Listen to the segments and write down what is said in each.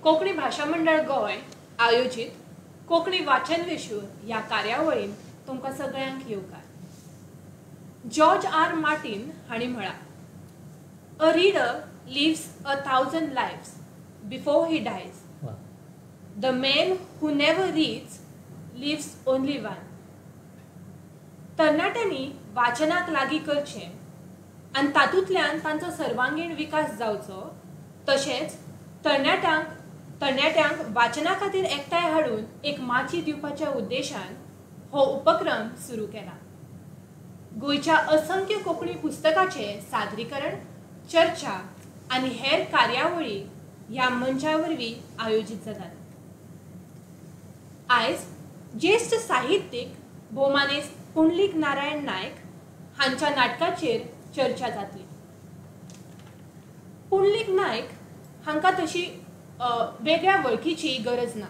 कोंकणी भाषा मंडळ गोय आयोजित कोंकणी वाचन विश्व ह्या कार्यावळीन तुमकां सगळ्यांक येवकार। जॉर्ज आर मार्टिन हांणी म्हळां, a reader lives 1,000 lives before he dies. The man who never reads lives only one. तरणाट्यांनी वाचनाक लागीं करचें आनी तातूंतल्यान तांचो सर्वांगीण विकास जावचो, तशेंच तरणाट्यांक वाचना खातीर एकठांय हाडून एक माची दिवपाच्या उद्देशान हो उपक्रम सुरू केला। गोंयच्या असंख्य कोंकणी पुस्तकाचे सादरीकरण, चर्चा आनी हेर कार्यावळी ह्या मंचा वरवीं आयोजीत जातात। आयज ज्येष्ठ साहित्यीक भोवमानेस्त पुंडलीक नारायण नायक हांच्या नाटकाचेर चर्चा जातली। पुंडलीक नायक हांकां तशी वेगळ्या वळखीची गरज ना।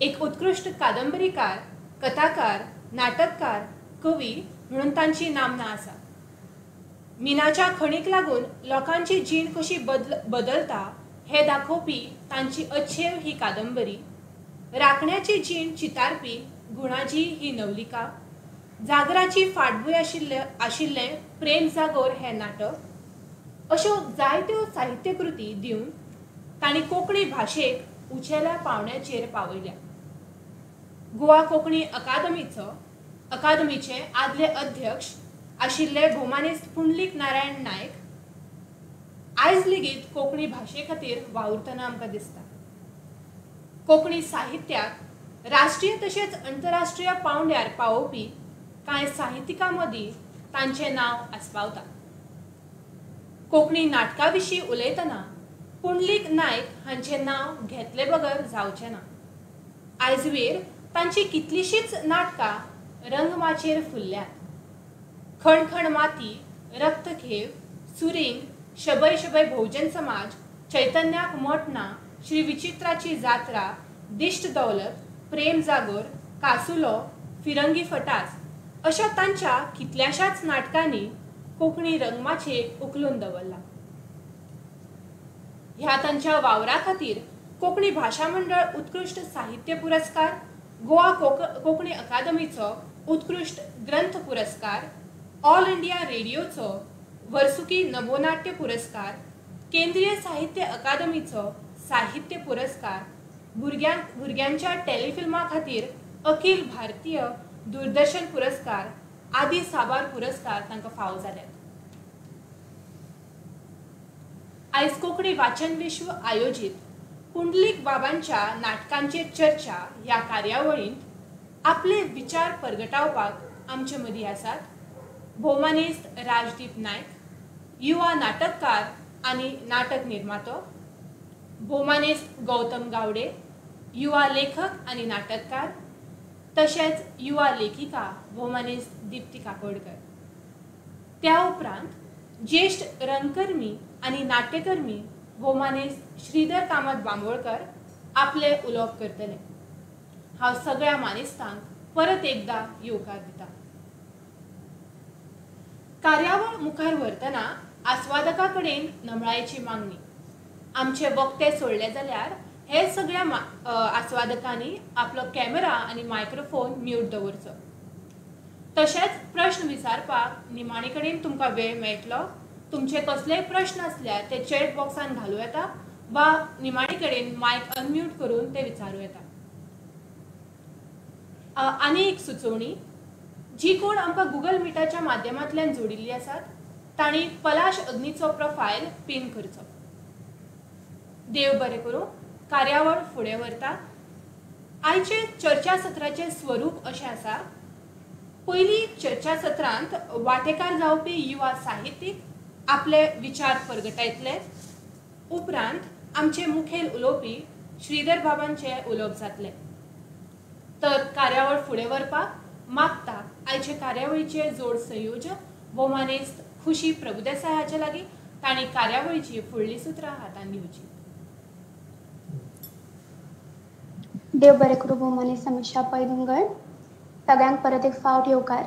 एक उत्कृश्ट कादंबरीकार, कथाकार, नाटककार, कवी म्हणून तांची नामना आसा। मिनाच्या खणीक लागून लोकांची जीण कशी बदलता हे दाखोवपी तांची अच्छेव ही कादंबरी, राखण्याची जीण चितारपी गुणाजी ही नवलिका, जागराची फाटभूंय आशिल्लें प्रेम जागोर हें नाटक, अश्यो जायत्यो साहित्य कृती दिवन तांणी कोंकणी भाशेक उंचेल्या पावंड्याचेर पावयल्या। गोवा कोंकणी अकादमीचे आदले अध्यक्ष आशिल्ले भोवमानेस्त पुंडलीक नारायण नायक आयज लेगीत कोंकणी भाशे खातीर वावुरतना आमकां दिसता। कोंकणी साहित्याक राष्ट्रीय तशेंच अंतरराष्ट्रीय पावंड्यार पावोवपी कांय साहित्यिकां मदीं तांचें नांव आस्पावता। कोंकणी नाटका विशीं उलयतना पुंडलीक नायक हांचें नांव घेतले बगर जावचें ना। आयजवेर तांची कितलींशींच नाटकां रंगमाचेर फुल्ल्यात। खण खण माती, रक्तखेव, सुरिंग, शबय शबय भोवजन समाज, चैतन्याक मठ ना, श्री विचित्राची जात्रा, दिश्ट दौलत, प्रेम जागोर, कासुलो, फिरंगी फटास अशा तांच्या कितल्याशाच नाटकांनी कोंकणी रंगमाचेक उखलून दवरला। ह्या तांच्या वावरा खातीर कोंकणी भाषा मंडळ उत्कृश्ट साहित्य पुरस्कार, गोवा कोंकणी अकादमीचो उत्कृश्ट ग्रंथ पुरस्कार, ऑल इंडिया रेडिओचो वर्सुकी नभोनाट्य पुरस्कार, केंद्रीय साहित्य अकादमीचो साहित्य पुरस्कार, भुरग्यांच्या टेलिफिल्मा खातीर अखिल भारतीय दूरदर्शन पुरस्कार आदी साबार पुरस्कार तांकां फावो जाल्यात। आयज कोंकणी वाचन विश्व आयोजीत पुंडलीक बाबांच्या नाटकांचेर चर्चा ह्या कार्यावळींत आपले विचार परगटावपाक आमचे मदीं आसात भोवमानेस्त राजदीप नायक, युवा नाटककार आनी नाटक निर्मातो, भोवमानेस्त गौतम गावडे, युवा लेखक आनी नाटककार, तशेंच युवा लेखिका भोवमानेस्त दिप्ती काकोडकर। त्या उपरांत ज्येष्ठ रंगकर्मी आनी नाट्यकर्मी भोवमानेस्त श्रीधर कामत बांबोळकर आपले उलोवप करतले। हांव सगळ्या मानेस्तांक परत एकदा येवकार दिता। कार्यावळ मुखार व्हरतना आस्वादका कडेन नमळायेची मागणी। आमचे वक्ते सोडले जाल्यार हे सगळ्या आस्वादकांनी आपलो कॅमेरा आनी मायक्रोफोन म्यूट दवरचो। तशेंच प्रश्न विचारपाक निमाणे कडेन तुमकां वेळ मेळटलो। तुमचे कसलेय प्रश्न आसल्यार ते चॅट बॉक्सान घालूं येता वा निमाणे कडेन मायक अनम्यूट करून ते विचारूं येता। आनी एक सुचोवणी, जी कोण आमकां गुगल मिटाच्या माध्यमांतल्यान जोडिल्ली आसात तांणी पलाश अग्नीचो प्रोफायल पिन करचो। देव बरें करूं। कार्यावळ फुडें व्हरता। आयचे चर्चा सत्राचे स्वरूप अशें आसा, पयली चर्चा सत्रांत वांटेकार जावपी युवा साहित्यीक आपले विचार परगटायतले। उपरांत आमचे मुखेल उलोवपी श्रीधर बाबांचे उलोवप जातले। तर कार्यावळ फुडें व्हरपाक मागता आयचे कार्यावळीचे जोड संयोजक भोवमानेस्त खुशी प्रभुदेसाय हाचे लागीं तांणी कार्यावळीची फुडली सुत्रां हातांत घेवची। देव बरें करूं भोवमानेस्त समीक्षा पैदुंगड सगळ्यांक परत एक फावट येवकार।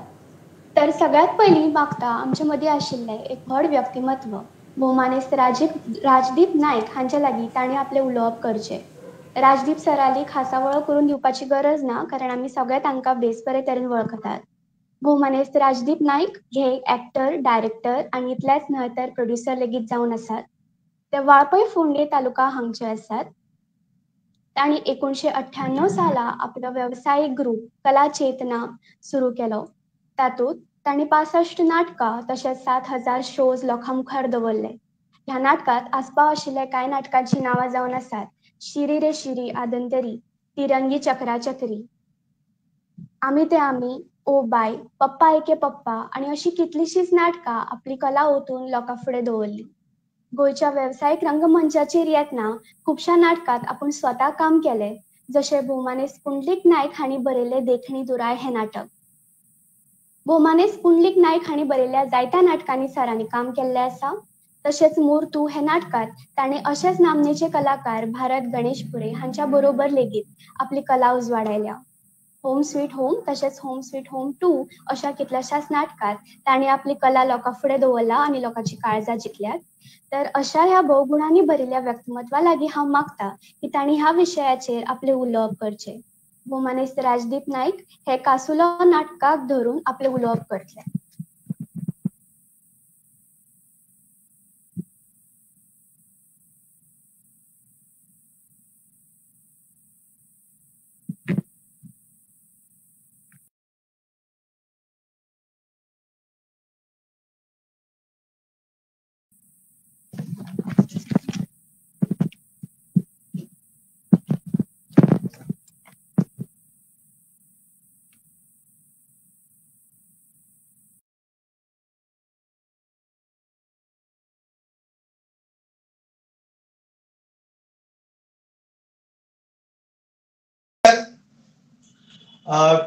तर सगळ्यात पयलीं मागता आमचे मदीं आशिल्लें एक व्हड व्यक्तिमत्व भोवमानेस्त राजदीप नायक हांच्या लागीं ताणें आपलें उलोवप करचें. राजदीप सराली खासा वळख करून दिवपाची गरज ना, कारण आमी सगळे तांकां बेस बरे तरेन वळखतात. भोवमानेस्त राजदीप नायक हे एक्टर, डायरेक्टर आनी इतलेच न्हय तर प्रोड्युसर लेगीत जावन आसात. ते वाळपय फोंडे तालुका हांगचे आसात. तांणी 1998 साला आपलो वेवसायीक ग्रूप कला चेतना सुरू केलो. तातूंत तांणी 65 नाटकां तशेंच 7000 शोज लोकां मुखार दवरले. ह्या नाटकांत आस्पाव आशिल्ले कांय नाटकांची नांवां जावन आसात शिरी रे शिरी आदंतरी, तिरंगी चक्रा चक्री, आमी ते आमी, ओ बाय, पप्पा एके पप्पा आनी अशी कितलीशींच नाटकां आपली कला ओतून लोकां फुडें दवरली. गोंयच्या वेवसायीक रंगमंचाचेर येतना खुबशा नाटकांत आपूण स्वता काम केलें, जशें भोवमानेस्त पुंडलीक नायक हांणी बरयल्लें देखणी दुराय हें नाटक. भोवमानेस्त पुंडलीक नायक हांणी बरयल्ल्या जायत्या नाटकांनी सरांनी काम केल्लें आसा. तशेंच मूर्तू हे नाटकांत ताणें अशेच नामनेचे कलाकार भारत गणेशपुरे हांच्या बरोबर लेगीत आपली कला उजवाडायल्या. होम स्वीट होम तशेंच होम स्वीट होम 2 अशा कितल्याशाच नाटकांत ताणें आपली कला लोकां फुडें दवरला आनी लोकांची काळजां जिखल्यात. तर अशा ह्या भोवगुणांनी भरिल्ल्या व्यक्तिमत्वा लागीं हांव मागता की तांणी ह्या विशयाचेर आपलें उलोवप करचें. भोवमानेस्त राजदीप नायक हे कासुलो नाटकाक धरून आपलें उलोवप करतले.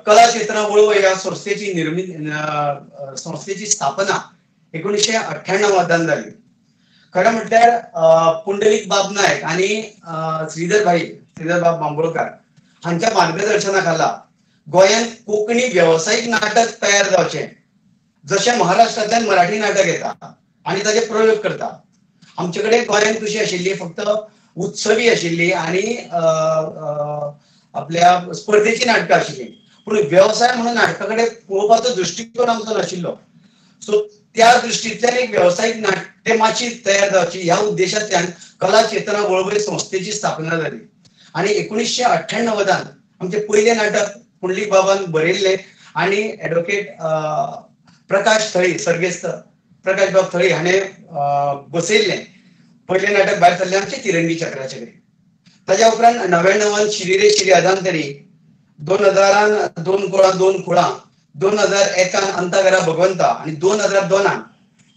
कला चेतना वळवय ह्या संस्थेची स्थापना 1998 जाली. खरं म्हटल्यार पुंडलीक बाब नायक आणि श्रीधर बाब बांबोळकार हांच्या मार्गदर्शना खाला गोंयांत कोंकणी व्यावसायिक नाटक तयार जावचें. जशें महाराष्ट्रांतल्यान मराठी नाटक येता आणि ताचे प्रयोग करता. आमचे कडेन गोंयांत कशी आशिल्ली फक्त उत्सवी आशिल्ली आणि आपल्या स्पर्धेची नाटकां आशिल्ली, पूण व्यवसाय म्हणून नाटकाकडे पळोवपाचो दृष्टिकोन आमचो नाशिल्लो. सो त्या दृष्टींतल्यान एक व्यावसायिक नाट्यमाची तयार जावची ह्या उद्देशांतल्यान कला चेतना वळवय संस्थेची स्थापना जाली. आणि 1998 आमचे पयले नाटक पुंडलीक बाबान बरयल्ले आणि ॲडव्होकेट प्रकाश थळी सर्गेस्त प्रकाश बाब थळी हाणें बसयल्लें पयलें नाटक भायर सरलें आमचें तिरंगी चक्रा चक्री. ताच्या उपरांत 99 शिरी रे शिरी आदांतरी, 2000 दोन कुळां दोन खुळां, 2001 अंतागरा भगवंता आणि 2002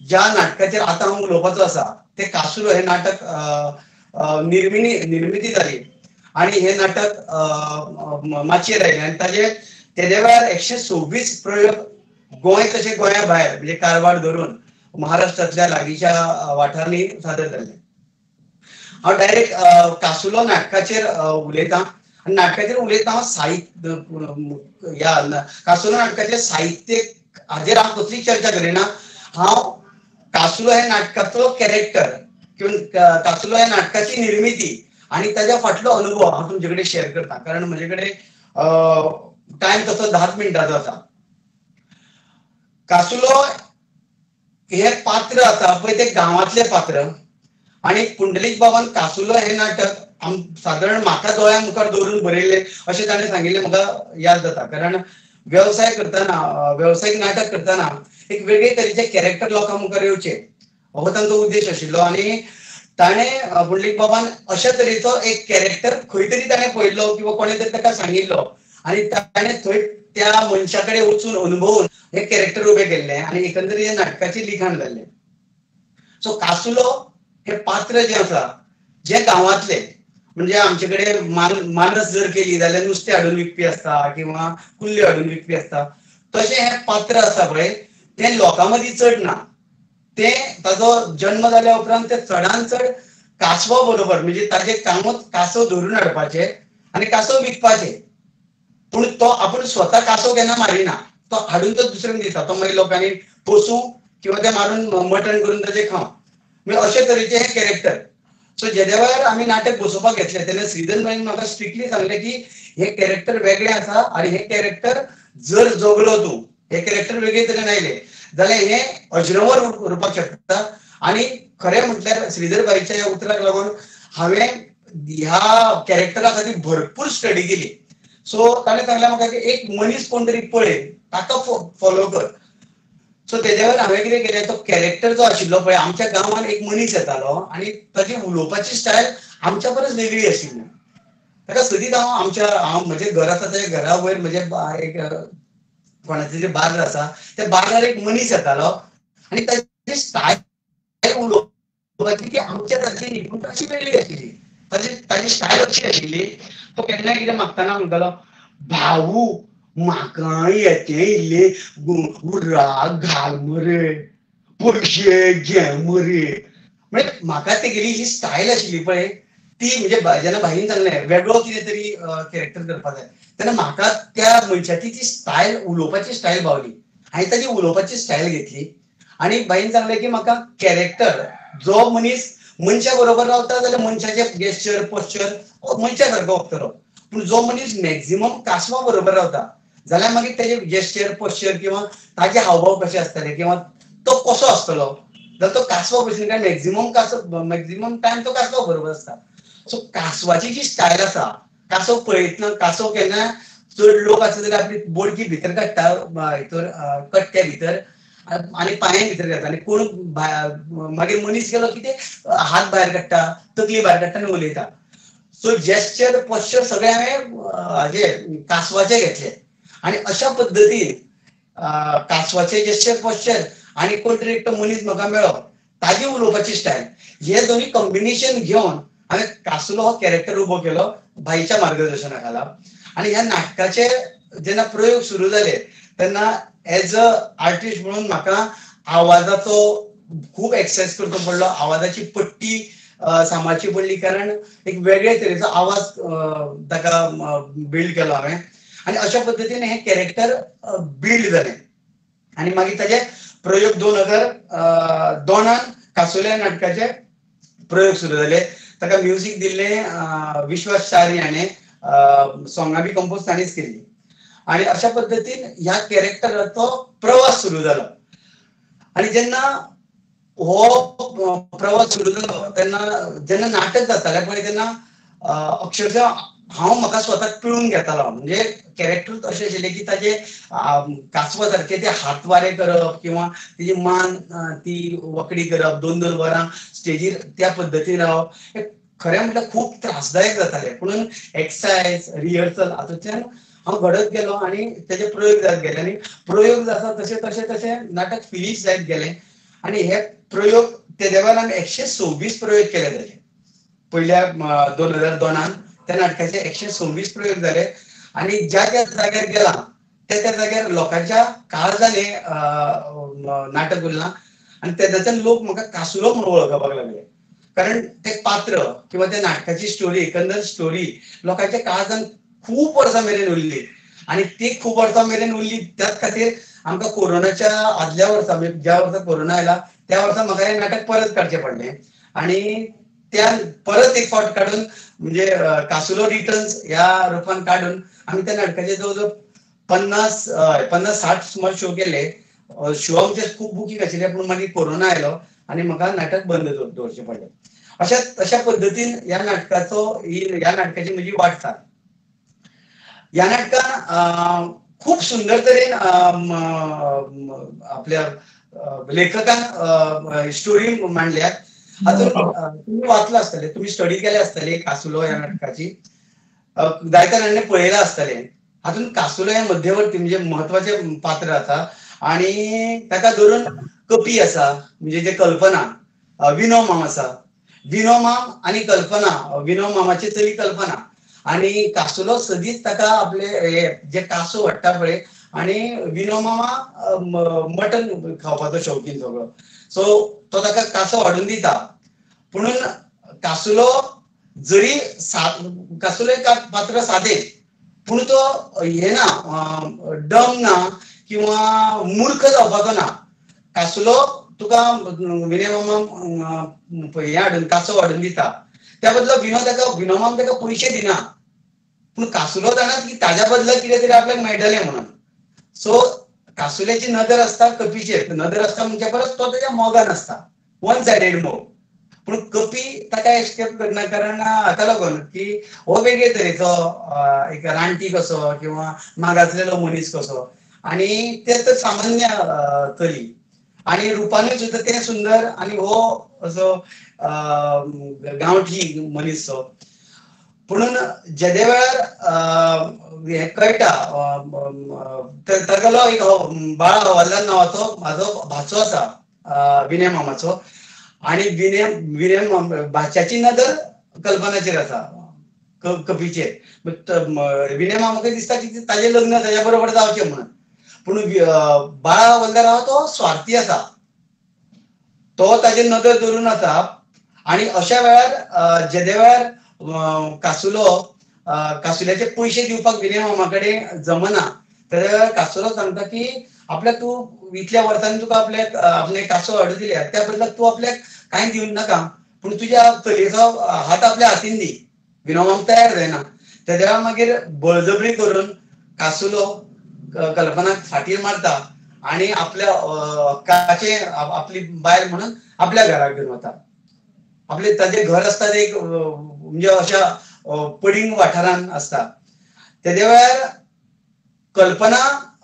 ज्या नाटकाचेर आतां हांव उलोवपाचो आसा ते कासुलो हे नाटक निर्मिती जाली आणि हे नाटक माचयेर आयलें आनी तेजे वेळार 126 प्रयोग गोंय तशें गोंया भायर म्हणजे कारवार धरून महाराष्ट्रांतल्या लागींच्या वाठारांनी सादर जाल्ले. हांव डायरेक्ट कासुलो नाटकाचेर उलयतां आनी नाटकाचेर उलयता हांव साहित्य ह्या कासुलो नाटकाचेर साहित्य हाजेर हांव कसली चर्चा करिना. हांव कासुलो हे नाटकाचो कॅरेक्टर किंवा कासुलो ह्या नाटकाची निर्मिती आणि ताच्या फाटलो अनुभव हांव तुमचे कडेन शेअर करता, कारण म्हजे कडेन टायम तसो 10 मिनटांचो आसा. कासुलो हे पात्र आसा पळय ते गांवांतले पात्र आणि पुंडलीक बाबान कासुलो हे नाटक साधारण म्हाका दोळ्या मुखार दवरून बरयल्ले अशें ताणें सांगिल्लें म्हाका याद जाता. कारण व्यवसाय करतना व्यावसायिक नाटक करतना एक वेगळे तरेचे कॅरेक्टर लोकां मुखार येवचे हो तांचो उद्देश आशिल्लो. आणि ताणें पुंडलीक बाबान अशा तरेचो एक कॅरेक्टर खंय तरी ताणें पळयल्लो किंवा कोणें तरी ताका सांगिल्लो आणि ताणें थंय त्या मनशा कडेन वचून अनुभवून हे कॅरेक्टर उबे केल्ले आणि एकंदरीत हे नाटकाचें लिखाण जाल्लें. सो कासुलो हे पात्र जे आसा जे गांवांतले म्हणजे आमचे कडेन मानस जर केली जाल्यार नुस्तें हाडून विकपी आसता किंवा कुल्ल्यो हाडून विकपी आसता, तशें हे पात्र आसा पळय ते लोकां मदीं चड ना. ते ताचो जन्म जाल्या उपरांत ते चडांत चड कासवा बरोबर म्हणजे ताजें कामूच कासव धरून हाडपाचें आनी कासव विकपाचें. पूण तो आपूण स्वता कासव केन्ना मारिना, तो हाडून तो दुसऱ्यांक दिता, तो मागीर लोकांनी पोसूं किंवा ते मारून मटण करून ताचें खावं. म्हणजे अशे तरेचे हे कॅरेक्टर. सो जेद्या वेळार आमी नाटक बसोवपाक घेतले तेन्ना श्रीधर बाईन म्हाका स्ट्रिक्टली सांगले की हे कॅरेक्टर वेगळे आसा आणि हे कॅरेक्टर जर जगलो तूं, हे कॅरेक्टर वेगळे तरेन आयले जाल्यार हे अजनवर उरपाक शकता. आणि खरें म्हटल्यार श्रीधर बाईच्या ह्या उतराक लागून हांवें ह्या कॅरेक्टरा खातीर भरपूर स्टडी केली. सो ताणें सांगलें म्हाका की एक मनीस कोण तरी पळय, ताका फॉलो कर. सो तेज्या वेळार हांवें कितें केलें, तो कॅरेक्टर जो आशिल्लो पळय, आमच्या गांवांत एक मनीस येतालो आणि ताची उलोवपाची स्टायल आमच्या परस वेगळी आशिल्ली. ताका सदींच हांव म्हजें घर आसा त्या घरा वयर म्हजें एक कोणाचें जें बार्र आसा त्या बार्रार एक मनीस येतालो आनी ताची स्टायल उलोवपाची ती आमच्या सारकी न्ही, पूण अशी वेगळी आशिल्ली. ताची स्टायल अशी आशिल्ली, तो केन्नाय कितें मागतना म्हणटालो, भाऊ म्हाका येतें इल्ले उर्राक घाल मरे, पयशे घे मरे. म्हणजे म्हाका तेगेली जी स्टायल आशिल्ली पळय ती, म्हणजे जेन्ना भाईन सांगलें वेगळो कितें तरी कॅरेक्टर करपाक जाय तेन्ना म्हाका त्या मनशाची ती स्टायल, उलोवपाची स्टायल भावली. हांवें ताची उलोवपाची स्टायल घेतली आणि भाईन सांगलें की म्हाका कॅरेक्टर जो मनीस मनशा बरोबर रावता जाल्यार मनशाचे गेस्चर पोस्चर मनशा सारको वागतलो, पूण जो मनीस मॅक्झिमम कासवा बरोबर रावता जाल्यार मागीर तेजे गेस्चर पोस्चर किंवा ताजे हावभाव कशे आसतले किंवा तो कसो आसतलो जाल्यार तो कासवा भशेन काय मॅक्झिमम टायम तो कासवा बरोबर आसता. सो कासवाची जी स्टायल आसा, कासव पळयतना, कासव केन्ना चड लोक आसा जाल्यार आपली बोडकी भितर काडटा, हितूर कट्ट्या भितर आनी पांये भितर घालता आनी कोण मागीर मनीस गेलो की ते हात भायर काडटा, तकली भायर काडटा आनी उलयता. सो जेस्चर पोस्चर सगळे हांवें हाजे कासवाचे घेतले आणि अशा पद्दतीन कासवाचे जेस्चर पोस्चर आणि कोण तरी एकटो मनीस म्हाका मेळ्ळो, ताजी उलोवपाची स्टायल, हे दोन्ही कॉम्बिनेशन घेवन हांवें कासुलो हो कॅरेक्टर उबो केलो भाईच्या मार्गदर्शना खाला. आणि ह्या नाटकाचे जेन्ना प्रयोग सुरू जाले तेन्ना एज अ आर्टिस्ट म्हणून म्हाका आवाजाचो खूब एक्सरसाइज करचो पडलो, आवाजाची पट्टी सांबाळची पडली, कारण एक वेगळे तरेचो आवाज ताका बिल्ड केलो हांवें. आणि अशा पद्दतीन हे कॅरेक्टर बिल्ड जालें आणि मागीर ताचे प्रयोग 2002 कासुल्या नाटकाचे प्रयोग सुरू जाले. ताका म्युझिक दिल्लें विश्वास चारी हाणें, सॉंगां बी कंपोज ताणीच केल्ली. आणि अशा पद्दतीन ह्या कॅरेक्टराचो प्रवास सुरू जालो. आणि जेन्ना हो प्रवास सुरू जालो तेन्ना जेन्ना नाटक जातालें पळय तेन्ना अक्षरशः हांव म्हाका स्वताक पिळून घेतालो. म्हणजे कॅरेक्टर अशें आशिल्लें की ताजे कासवा सारके ते हात वारे करप किंवा तेजी मान ती वकडी करप, 2-2 वरां स्टेजीर त्या पद्दतीन रावप, खरें म्हटल्यार खूब त्रासदायक जातालें. पूण एक्सरसाइज रिहर्सल हातूंतल्यान हांव घडत गेलो आणि तेजे प्रयोग जायत गेले आणि प्रयोग जाता तशें तशें तशें नाटक फिनिश जायत गेलें. आणि हे प्रयोग तेज्या वेळार आमी 126 प्रयोग केले ताचे. पयल्या 2002 त्या नाटकाचे 126 प्रयोग जाले आणि ज्या ज्या जाग्यार गेला त्या त्या जाग्यार लोकांच्या काळजांनी नाटक उरलां आणि तेन्नाच्यान लोक म्हाका कासुलो म्हणून वळखपाक लागले. कारण ते पात्र किंवा त्या नाटकाची स्टोरी, एकंदर स्टोरी लोकांच्या काळजांत खूब वर्सां मेरेन उरली आणि ती खूब वर्सां मेरेन उरली. त्याच खातीर आमकां कोरोनाच्या आदल्या वर्सा, ज्या वर्सा कोरोना आयला त्या वर्सा म्हाका हें नाटक परत काडचें पडलें आणि त्या परत एक फावट काडून म्हणजे कासुलो रिटर्न्स ह्या रुपान काडून आमी त्या नाटकाचे जवळ 50-60 सुमार शो केले. शो आमचे खूब बुकींग आशिल्ले, पूण मागीर कोरोना आयलो आणि म्हाका नाटक बंद दवरचें पडलें. अशा पद्दतीन ह्या नाटकाची म्हजी वाटचाल. ह्या नाटकान खूब सुंदर तरेन आपल्या लेखकान स्टोरी मांडल्या. हातून तुम्ही वाचला आसतले, तुम्ही स्टडी केले आसतले कासुलो ह्या नाटकाची, जायत्या जाणांनी पळयला आसतले. हातून कासुलो हे मध्यवर्ती म्हणजे महत्वाचे पात्र आसा आणि ताका धरून कपी आसा, म्हणजे जे कल्पना, विनो माम आसा. विनो माम आणि कल्पना, विनो मामाची चली कल्पना आणि कासुलो सदींच ताका आपले जे कासव हाडटा पळय आणि विनो मामा मटन खावपाचो शौकीन सगळो. सो तो ताका कासव हाडून दिता, पुणून कासुलो जरी कासुलो एक पात्र सादे, पूण तो हे ना, डम ना किंवा मूर्ख जावपाचो ना. कासुलो तुका विनय मामा हे हाडून कासो हाडून दिता, त्या बदला विनय मामा ताका पयशे दिना, पूण कासुलो जाणा की ताज्या बदला कितें तरी आपल्याक मेळटलें म्हणून. सो कासुल्याची नदर असता कपीचेर, नदर असता म्हणजे परत तो त्याच्या मोगान असता, वन सायडेड मोग. पूण कपी ताका एस्केप करना, कारण हाका लागून की हो वेगळे तरेचो एक रानटी कसो किंवा मागासलेलो मनीस कसो, आणि ते तर सामान्य तरी, आणि रुपानूय सुद्दां ते सुंदर, आणि हो असो गांवठी मनीस सो. म्हणून जेदे वेळार हे कळटा, तागेलो एक बाळा हवालदार नांवाचो म्हाजो भाचो आसा विनय मामाचो, आणि विनय भाच्याची नदर कल्पनाचेर आसा, कपीचेर. विनय मामाक दिसता की ताजें लग्न ताच्या बरोबर जावचें म्हणून, पूण बाळा हवालदार आहा तो स्वार्थी आसा, तो ताजेर नदर धरून आसा. आणि अशा वेळार जेदे वेळार कासुल्याचे पयशे दिवपाक विनय मामा कडेन जमना, तेन्ना कासुलो सांगता की आपल्याक तूं इतल्या वर्सांनी तुका आपले कासो हाडून दिल्या, त्या बदलाक तूं आपल्याक कांय दिवंक नाका, पूण तुज्या चलयेचो हात आपल्या हातीन दी. विनय मामा तयार जायना. तेद्या वेळार मागीर बळजबरी करून कासुलो कल्पनाक फाटीर मारता, आणि आपल्या हक्काचे आपली बायल म्हणून आपल्या घराक घेवन वता. आपले ताजें घर आसता ते एक म्हणजे अशा पडींग वाठारांत आसता. तेद्या वेळार कल्पना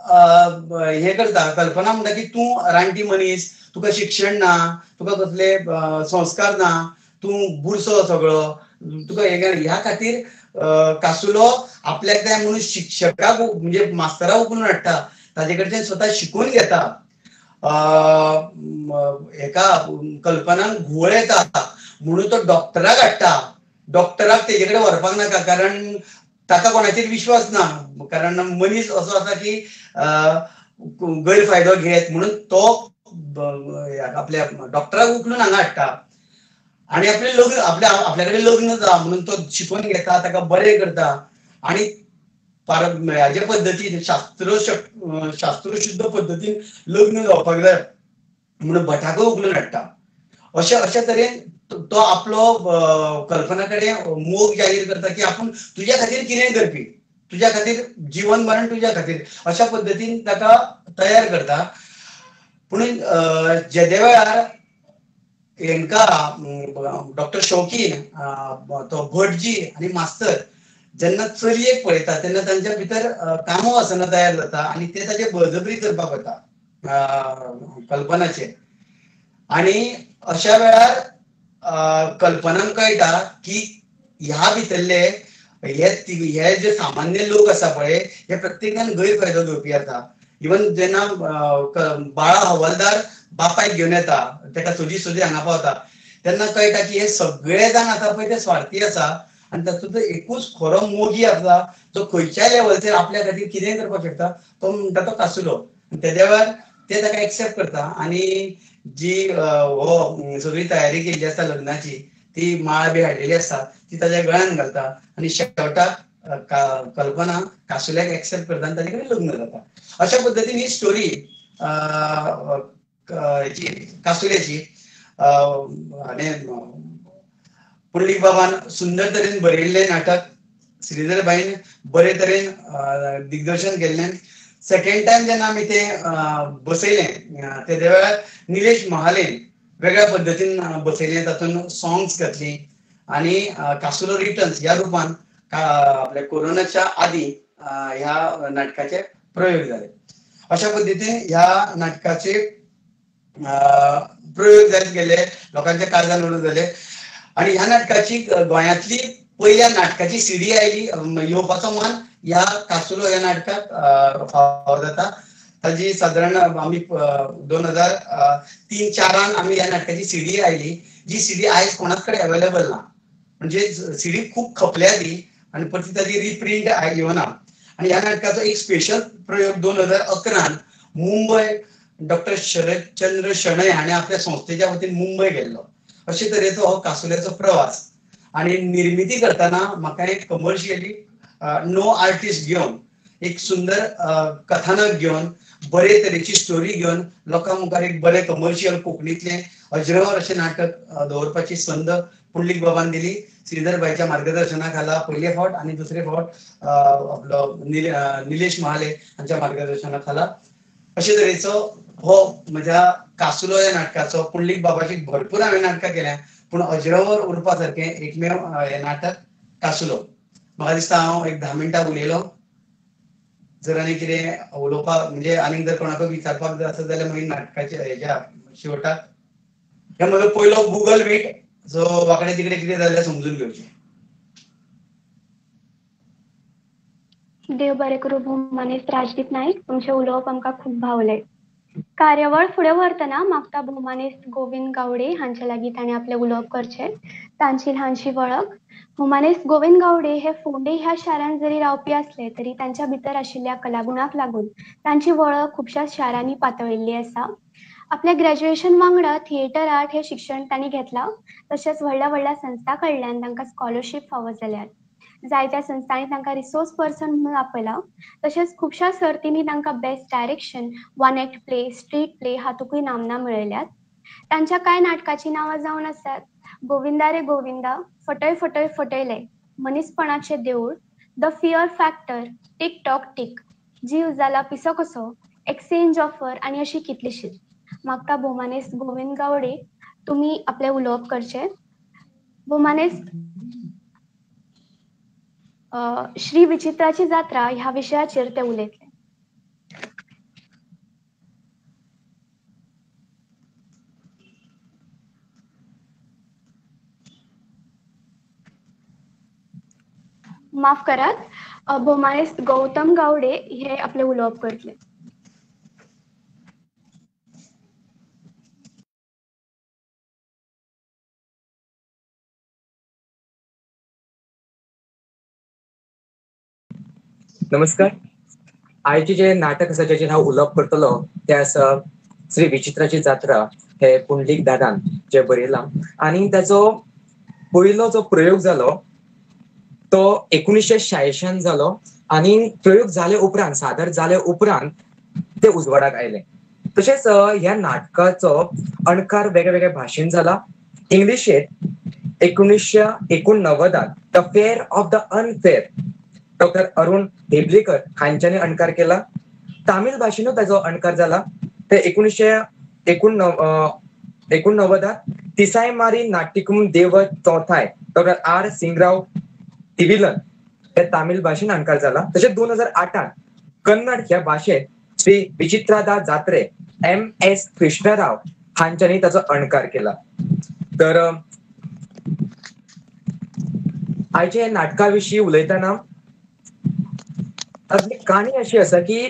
हे करता, कल्पना म्हणटा की तूं रानटी मनीस, तुका शिक्षण ना, तुका कसले संस्कार ना, तूं बुरसो सगळो, तुका ह्या खातीर कासुलो आपल्याक जाय म्हणून शिक्षकाक म्हणजे मास्तराक उखलून हाडटा, ताजे कडच्यान स्वता शिकून घेता. एका कल्पनाक घुंवळ येता म्हणून तो डॉक्टराक हाडटा. डॉक्टराक तेजे कडेन व्हरपाक नाका, कारण ताका कोणाचेर विश्वास ना, कारण मनीस असो आसा की गैरफायदो घेत, म्हणून तो आपल्या डॉक्टराक उखलून हांगा हाडटा, आणि आपले लग्न आपल्या कडेन लग्न जा म्हणून तो शिकून घेता, ताका बरें करता, आणि हाजे पद्दतीन शास्त्रोशुद्ध पद्दतीन लग्न जावपाक जाय म्हणून भटाक उखलून हाडटा. अशा तरेन तो आपलो कल्पना कडेन मोग जाहीर करता की आपूण तुज्या खातीर कितेंय करपी, तुज्या खातीर जीवन मरण तुज्या खातीर, अशा पद्दतीन ताका तयार करता. पूण जेदे वेळार हेंकां डॉक्टर शौकीन, तो भटजी आणि मास्तर जेन्ना चलयेक पळयता तेन्ना तांच्या भितर कामो आसना तयार जाता, आणि ते ताचे बळजबरी करपाक वता कल्पनाचेर. आणि अशा वेळार कल्पनाक कळटा की ह्या भितरले हे जे सामान्य लोक आसा पळय, हे प्रत्येकान गैरफायदो घेवपी आसा. इवन जेन्ना बाळा हवालदार बापायक घेवन येता, ताका सोजी हांगा पावता, तेन्ना कळटा की हे सगळे जाण आसा पळय ते स्वार्थी आसा, आणि तातूंतलो एकूच खरो मोगी आसा जो खंयच्याय लेवलचेर आपल्या खातीर कितेंय करपाक शकता, तो म्हणटा तो कासुलो. तेद्या वेळार ते ताका एक्सेप्ट करता, आणि जी हो सगळी तयारी केल्ली आसता लग्नाची, ती माळ बी हाडलेली आसता, ती ताच्या गळ्यान घालता, आणि शेवटाक कल्पना कासुल्याक एक्सेप्ट करता आनी ताजे कडेन लग्न जाता. अशा पद्दतीन ही स्टोरी कासुल्याची. आणि पुंडलीक बाबान सुंदर तरेन बरयल्लें नाटक, श्रीधर बाईन बरे तरेन दिग्दर्शन केल्लें. सेकंड टाइम जेन्ना आमी ते बसयलें तेद्या वेळार निलेश महालेन वेगळ्या पद्दतीन बसयलें, तातूंत सॉंग्स घातली, आणि कासुलो रिटर्न्स ह्या रुपान आपल्या कोरोनाच्या आदी ह्या नाटकाचे प्रयोग जाले. अशा पद्दतीन ह्या नाटकाचे प्रयोग जायत गेले, लोकांच्या काळजान उडून जाले. आणि ह्या नाटकाची गोंयांतली पहिल्या नाटकाची सीडी आयली, येवपाचो मान ह्या कासुलो ह्या नाटकाक फावो जाता. ताजी सादारण आमी 2003-04 आमी ह्या नाटकाची सीडी आयली, जी सीडी आयज कोणाच कडेन अवेलेबल ना, म्हणजे सीडी खूब खपल्या ती, आणि परती ताजी रिप्रिंट येवना. आणि ह्या नाटकाचो एक स्पेशल प्रयोग 2011 मुंबय डॉक्टर शरदचंद्र शणै हाणें आपल्या संस्थेच्या वतीन मुंबय गेल्लो. अशे तरेचो हो कासुल्याचो प्रवास. आणि निर्मिती करतना म्हाका एक कमर्शियली नो आर्टिस्ट घेवन एक सुंदर कथानक घेवन बरे तरेची स्टोरी घेवन लोकां मुखार एक बरे कमर्शियल कोंकणीतले अजरावर अशें नाटक दवरपाची संद पुंडलीक बाबान दिली. श्रीधर भाईच्या मार्गदर्शना खाला पहिले फावट आणि दुसरे फावट आपलो निलेश महाले हांच्या मार्गदर्शना खाला. अशे तरेचो हो म्हज्या कासुलो ह्या नाटकाचो पुंडलीक बाबाची भरपूर हांवें नाटकां केल्या पूण अजरावर उरपा सारकें एकमेव हें नाटक कासुलो. म्हाका दिसता हांव एक 10 मिनटां उलयलो. जर आनी कितें उलोवपाक म्हणजे आनीक जर कोणाक विचारपाक जाय आसत जाल्यार मागीर नाटकाच्या हेच्या शेवटाक हे म्हजो पयलो गुगल मीट सो वांकडे तिकडे कितें जाल्यार समजून घेवचें. देव बरें करूं भौमानेस्त राजदीप नाईक, तुमचें उलोवप आमकां खूब भावलें. कार्यावळ फुडें व्हरतना मागता भौमानेस्त गोविंद गावडे हांचे लागीं ताणें आपलें उलोवप करचें. तांची ल्हानशी वळख. भौमानेस्त गोविंद गावडे हे फोंडे ह्या शारांत जरी रावपी आसले तरी तांच्या भितर आशिल्ल्या कलागुणाक लागून तांची वळख खुबश्या शारांनी पातळिल्ली आसा. आपल्या ग्रॅज्युएशन वांगडा थिएटर आर्ट हे शिक्षण तांणी घेतलां. तशेंच व्हडल्या व्हडल्या संस्था कडल्यान तांकां स्कॉलरशीप फावो जाल्यात. जायत्या संस्थांनी तांकां रिसोर्स पर्सन म्हणून आपयलां. तशेंच खुबश्या सर्तींनी तांकां best direction, one act play, street play हातूंकय नामना मेळयल्यात. तांच्या कांय नाटकाची नांवां जावन आसात गोविंदा रे गोविंदा, फटय फटय फटयले, मनीसपणाचें देऊळ, the fear factor, tick tock tick, जीव जाला पिसो कसो, एक्सचेंज ऑफर आनी अशी कितलीशीच. मागता भौमानेस्त गोविंद गावडे तुमी आपलें उलोवप करचें. भौमानेस्त श्री विचित्राची जात्रा ह्या विशयाचेर ते उलयतले. माफ करात, भौमानेस्त गौतम गावडे हे आपले उलोवप करतले. नमस्कार. आयचे जे नाटक आसा जेचेर हांव उलोवप करतलो ते आसा श्री विचित्राची जात्रा. हे पुंडलीक दादान जे बरयलां आनी ताचो पयलो जो प्रयोग जालो तो 1986 जालो आनी प्रयोग जाले उपरांत सादर जाले उपरांत ते उजवाडाक आयले. तशेंच ह्या नाटकाचो अणकार वेगळ्या वेगळ्या भाशेन जाला. इंग्लिशेत 1989 the fair of the unfair doctor Arun Hebalekar हांच्यानी अणकार केला. तामीळ भाशेनूच ताचो अणकार जाला. ते 1989 तिसाय मारी नाट्यकुम देव चौथाय डॉक्टर आर सिंगराव तिविलन हे तामीळ भाशेन अणकार जाला. तशेंच 2008 कन्नड ह्या भाशेत श्री विचित्रादा जात्रे MS कृष्णराव हांच्यानी ताचो अणकार केला. तर आयच्या नाटका विशीं उलयतना काणी अशी आसा की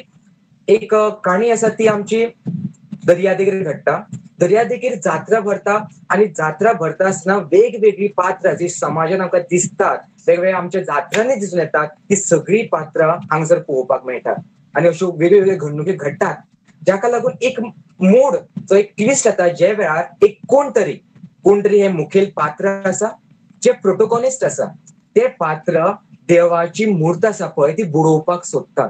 एक काणी आसा ती आमची दर्यादेगेर घडटा. दर्यादेगेर जात्रा भरता आनी जात्रा भरता आसतना वेगवेगळी पात्रां जी समाजान आमकां दिसतात वेगवेगळ्या आमच्या जात्रांनी दिसून येतात ती सगळी पात्रां हांगसर पळोवपाक मेळटात आनी अश्यो वेगवेगळ्यो घडणुकी घडटात जाका लागून एक मोड जो एक ट्विस्ट जाता जे वेळार एक कोण तरी हे मुखेल पात्र आसा जे प्रोटोगॉनिस्ट आसा ते पात्र देवाची मूर्त आसा पळय ती बुडोवपाक सोदतात.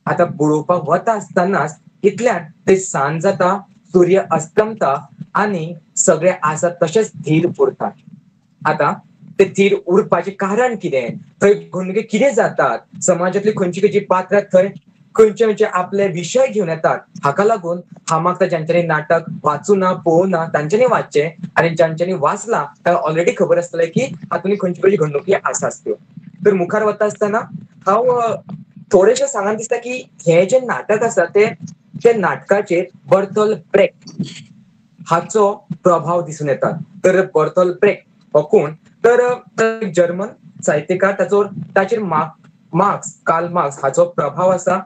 आता बुडोवपाक वता आसतनाच इतल्यान ते सांज जाता, सूर्य अस्तमता आनी सगळे आसा तशेंच थीर उरतात. आता ते थीर उरपाचे कारण कितें, थंय घडणुके कितें जातात, समाजातली खंयची खंयची पात्रां थंय खंयचे आपले विशय घेवन येतात. हाका लागून हांव मागता ज्यांच्यांनी नाटक वाचूना पळोवना तांच्यांनी वाचचे आनी ज्यांच्यांनी वाचला तांकां ऑलरेडी खबर आसतलें की हातूंत खंयची खंयची घडणुकी आसात त्यो. तर मुखार वता आसतना हांव थोडेशें सांगन दिसता की हे जे नाटक आसा ते नाटकाचेर बर्तोल्ट ब्रेक्ट हाचो प्रभाव दिसून येता. तर बर्तोल्ट ब्रेक्ट हो कोण, तर जर्मन साहित्यकार, ताचेर कार्ल मार्क्स हाचो प्रभाव आसा.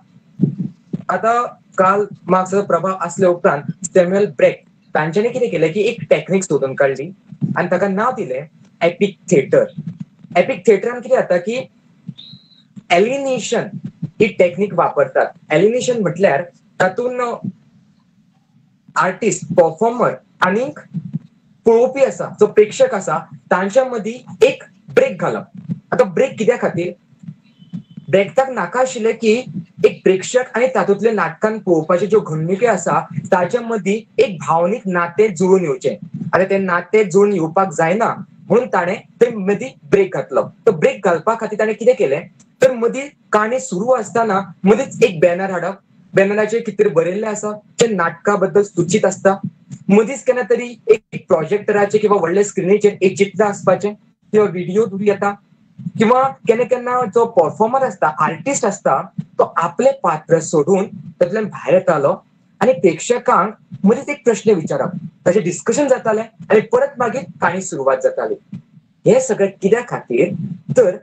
आता कार्ल मार्क्साचो प्रभाव आसले उपरांत सॅम्युएल ब्रेक्ट तांच्यांनी कितें केलें की एक टॅक्नीक सोदून काडली आनी ताका नांव दिलें एपिक थिएटर. एपिक थिएटरान कितें जाता की एलिनेशन ही टॅक्नीक वापरतात. एलिनेशन म्हटल्यार तातूंत आर्टिस्ट, परफॉर्मर आनी पळोवपी आसा जो प्रेक्षक आसा तांच्या मदीं एक ब्रेक घालप. आता ब्रेक कित्या खातीर, देखताक नाका आशिल्लें की एक प्रेक्षक आनी तातूंतले नाटकान पळोवपाचे ज्यो घडणुके आसा ताच्या मदीं एक भावनीक नातें जुळून येवचें. आतां तें नातें जुळून येवपाक जायना म्हणून ताणें ते मदीं ब्रेक घातलो. तो ब्रेक घालपा खातीर ताणें कितें केलें तर मदीं काणी सुरू आसतना मदींच एक बॅनर हाडप. बॅनराचेर कितें तरी बरयल्लें आसा जें नाटका बद्दल सूचीत आसता. मदींच केन्ना तरी एक प्रोजेक्टराचेर किंवा व्हडल्या स्क्रिनीचेर एक चित्र आसपाचें किंवा व्हिडिओ येता किंवा केन्ना केन्ना जो परफॉर्मर आसता आर्टिस्ट आसता तो आपले पात्र सोडून तातूंतल्यान भायर येतालो आनी प्रेक्षकांक मदींच एक प्रश्न विचारप. ताचें डिस्कशन जातालें आनी परत मागीर काणी सुरवात जाताली. हे सगळें कित्या खातीर तर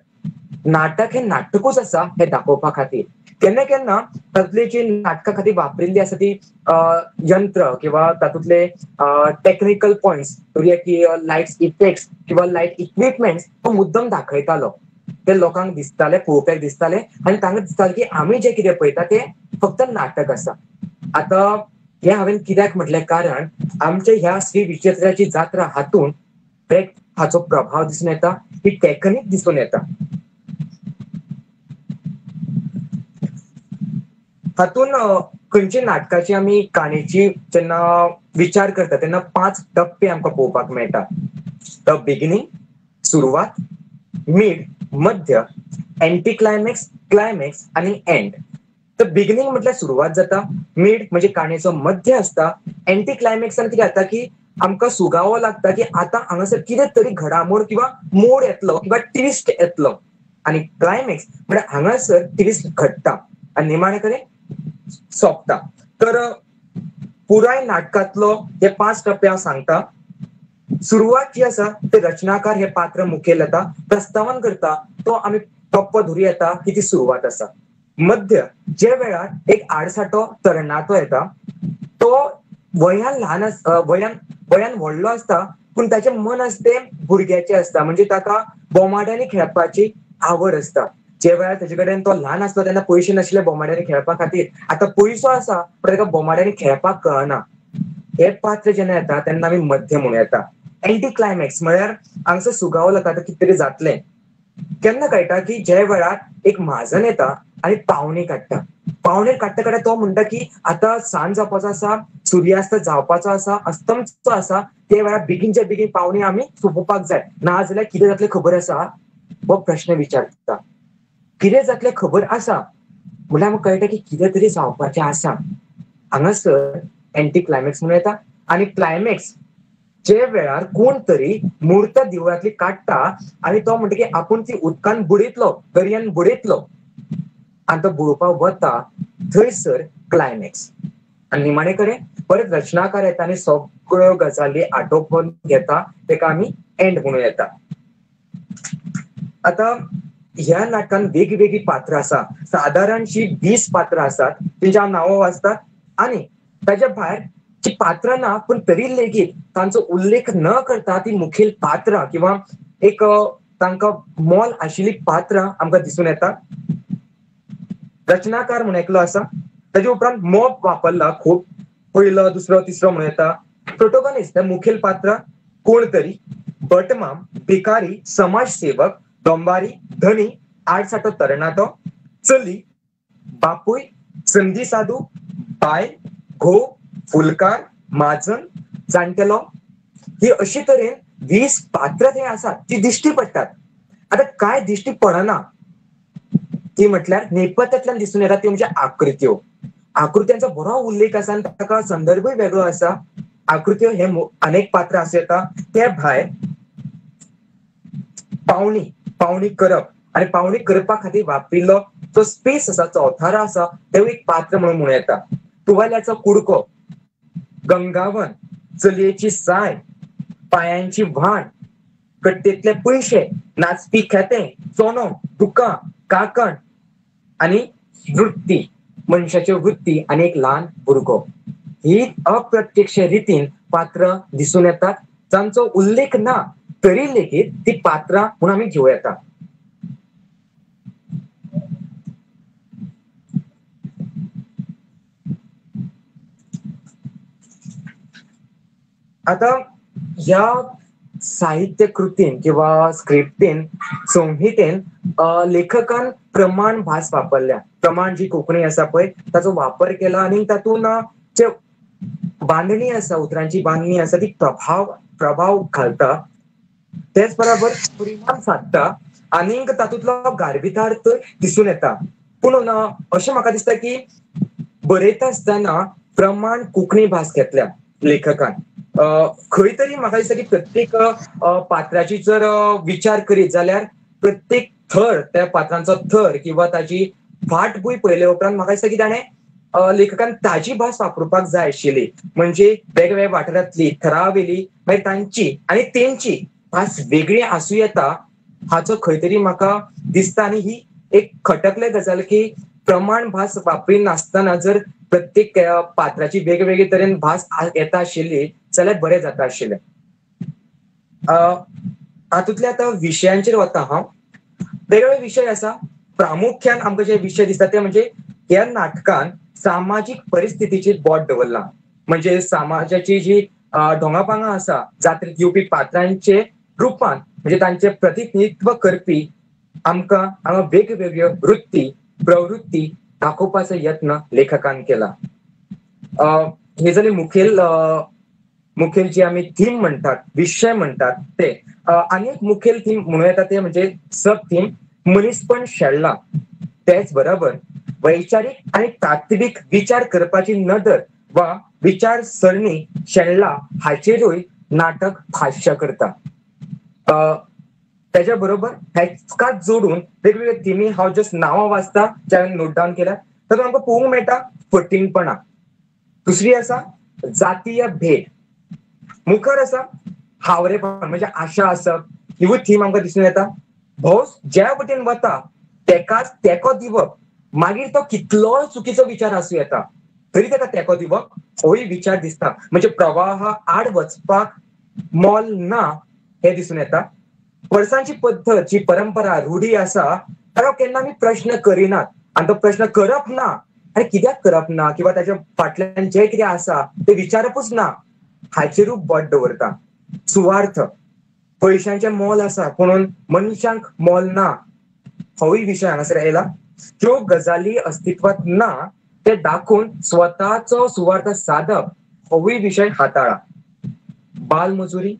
नाटक हें नाटकूच आसा हें दाखोवपा खातीर. केन्ना केन्ना तातूंतली जी नाटका खातीर वापरिल्ली आसा ती यंत्र किंवा तातूंतले टेक्निकल पॉयंट्स की लायट इफेक्ट्स किंवा लायट इक्विपमेंट्स तो मुद्दम दाखयतालो. ते लोकांक दिसताले पळोवप्याक दिसताले आनी तांकां दिसतालें की आमी जें कितें पळयता तें फक्त नाटक आसा. आतां हें हांवें कित्याक म्हटलें कारण आमच्या ह्या श्री विचित्राची जात्रा हातूंत हाचो प्रभाव दिसून येता, ही टॅक्नीक दिसून येता. हातून खंयची नाटकाची आमी काणयेची जेन्ना विचार करता तेन्ना 5 टप्पे आमकां पळोवपाक मेळटा. द बिगिनींग सुरवात, मिड मध्य, एंटी क्लायमॅक्स, क्लायमॅक्स आनी एंड. तर बिगिनींग म्हटल्यार सुरवात जाता, मिड म्हणजे काणयेचो मध्य आसता, एंटी क्लायमॅक्सान कितें जाता की आमकां सुगावो लागता की आतां हांगासर कितें तरी घडामोड किंवा मोड येतलो किंवा ट्विस्ट येतलो आनी क्लायमॅक्स म्हळ्यार हांगासर ट्विस्ट घडटा आनी निमाणे कडेन सोंपता. तर पुराय नाटकांतलो हे 5 टप्पे हांव सांगता. सुरवात जी आसा ते रचनाकार हे पात्र मुखेल येता, प्रस्तावन करता तो आमी टप्पो धरून येता की ती सुरवात आसा. मध्य जे वेळार एक आडसाटो तरणाटो येता तो वयान ल्हान वयान व्हडलो आसता पूण ताचें मन आसा तें भुरग्याचें आसता. म्हणजे ताका बोमाड्यांनी खेळपाची आवड आसता. जे वेळार ताचे कडेन तो ल्हान आसलो तेन्ना पयशे नाशिल्ले बोमाड्यांनी खेळपा खातीर. आतां पयसो आसा पूण ताका बोमाड्यांनी खेळपाक कळना. हे पात्र जेन्ना येता तेन्ना आमी मध्य म्हणूं येता. एंटी क्लायमॅक्स म्हळ्यार हांगसर सुगावो लागता आतां कितें तरी जातलें. केन्ना कळटा की जे वेळार एक म्हाजन येता आनी पावणी काडटा. पावणेर काडटा काडटा तो म्हणटा की आतां सांज जावपाचो आसा, सुर्यास्त जावपाचो आसा, अस्तमचो आसा, ते वेळार बेगीनच्या बेगीन पावणी आमी सोंपोवपाक जाय, नाजाल्यार कितें जातलें खबर आसा हो प्रश्न विचारता. कितें जातलें खबर आसा म्हळ्यार आमकां कळटा की कितें तरी जावपाचें आसा. हांगासर एंटी क्लायमॅक्स म्हणून येता. आनी क्लायमॅक्स जे वेळार कोण तरी मूर्त देवळांतली काडटा आनी तो म्हणटा की आपूण ती उदकान बुडयतलो, दर्यान बुडयतलो आनी तो बुडोवपाक वता थंयसर क्लायमॅक्स. आनी निमाणे कडेन परत रचनाकार येता आनी सगळ्यो गजाली आटोपून घेता, तेका आमी एंड म्हणूं येता. आतां ह्या नाटकान वेगवेगळी पात्रां आसा. सादारणशी 20 पात्रां आसात तेंची हांव नांवां वाचता. आनी ताच्या भायर जी पात्रां ना पूण तरी लेगीत तांचो उल्लेख न करता ती मुखेल पात्रां किंवा एक तांकां मोल आशिल्ली पात्रां आमकां दिसून येता. रचनाकार म्हणून एकलो आसा. ताचे उपरांत मोप वापरला खूब, पयलो दुसरो तिसरो म्हणूं येता. प्रोटोगॉनिस्ट हे मुखेल पात्र कोण तरी, बटमाम, भिकारी, समाजसेवक, दोंबारी, धनी, आडसाटो तरणाटो, चली, बापूय, संधी साधू, बाय, घोव, फुलकार, माजन, जाणटेलो, ही अशी तरेन 20 पात्रां थंय आसात जी दिश्टी पडटात. आतां काय दिश्टी पडना ती म्हटल्यार नेपथ्यांतल्यान दिसून येता त्यो म्हणजे आकृत्यो. आकृत्यांचो बरो उल्लेख आसा आनी ताका संदर्भूय वेगळो आसा. आकृत्यो हे अनेक पात्रां आसूं येता. ते भायर पावणी करप आनी पावणी करपा खातीर वापरिल्लो जो स्पेस आसा, चौथारो आसा, तो एक पात्र म्हणून येता. तुवाल्याचो कुडको, गंगावन, चलयेची साय, पांयांची व्हाण, कट्टेंतले पयशे, नाचपी खेतें, चोनो, तुका, काकण आनी वृत्ती, मनशाची वृत्ती आनी एक ल्हान भुरगो. ही अप्रत्यक्ष रितीन पात्रां दिसून येतात जांचो उल्लेख ना तरी लेगीत ती पात्रां म्हणून आमी घेवं येता. आतां ह्या साहित्य कृतीन किंवा स्क्रिप्टीन संहितेन लेखकान प्रमाण भास वापरल्या. प्रमाण जी कोंकणी आसा पळय ताचो वापर केला आणि तातून जे बांधणी आसा, उतरांची बांधणी आसा ती प्रभाव घालता, तेच बरोबर परिणाम साधता आणि तातूंतलो गारवितार्थ दिसून येता. पूण अशें म्हाका दिसता की बरयता आसतना प्रमाण कोंकणी भास घेतल्या लेखकान. खंय तरी म्हाका दिसता की प्रत्येक पात्राची जर विचार करीत जाल्यार प्रत्येक थर, त्या पात्रांचो थर किंवा ताची फाटभूंय पळयले उपरांत म्हाका दिसता की ताणें लेखकान ताजी भास वापरपाक जाय आशिल्ली. म्हणजे वेगवेगळ्या वाठारांतली थरावेली मागीर तांची आनी तेंची भास वेगळी आसूं येता हाचो खंय तरी म्हाका दिसता. आनी ही एक खटकले गजाल की प्रमाण भास वापरी नासतना जर प्रत्येक पात्राची वेगवेगळी तरेन भास येता आशिल्ली जाल्यार बरें जाता आशिल्लें. हातूंतल्या आतां विशयांचेर वता हांव. वेगवेगळे विशय आसा. प्रामुख्यान आमकां जे विशय दिसता ते म्हणजे ह्या नाटकान सामाजीक परिस्थितीचेर बोट दवरलां. म्हणजे समाजाची जी ढोंगापांगां आसा जात्रेंत येवपी पात्रांचे रुपान म्हणजे तांचे प्रतिनिधित्व करपी आमकां हांगा वेगवेगळ्यो वृत्ती प्रवृत्ती दाखोवपाचो यत्न लेखकान केला. हे जाले मुखेल जे आमी थीम म्हणटात, विशय म्हणटात ते. आनी एक मुखेल थीम म्हणूं येता ते म्हणजे सब थीम मनीसपण शेणला. तेच बरोबर वैचारीक आणि तात्विक विचार करपाची नदर वा विचारसरणी शेणला हाचेरूय नाटक भाश्य करता. त्याच्या बरोबर हेचकाच जोडून वेगवेगळे थिमी हांव जस्ट नांवां वाचता जे हांवें नोट डावन केल्या. तातूंत आमकां पळोवंक मेळटा फटींगपणां. दुसरी आसा जातीय भेद. मुखार आसा हावरेपण म्हणजे आशा आसप. हिवूय थीम आमकां दिसून येता. भोस ज्या वटेन वता तेकाच तेको दिवप. मागीर तो कितलोय चुकीचो विचार आसूं येता तरी ताका तेको दिवप होय विचार दिसता. म्हणजे प्रवाहा आड वचपाक मोल ना हे दिसून येता. वर्सांची पद्दत जी परंपरा रूढी आसा ताका केन्ना आमी प्रश्न करिनात. आनी तो प्रश्न करप ना आनी कित्याक करप ना किंवा ताच्या फाटल्यान जे कितें आसा ते विचारपूच ना हाचेरूच बोट दवरता. सुवार्थ, पयशांचें मोल आसा पुणून मनशांक मोल ना होय विशय हांगासर येयला. ज्यो गजाली अस्तित्वात ना ते दाखोवन स्वताचो सुवार्थ सादप होय विशय हाताळा. बालमजुरी,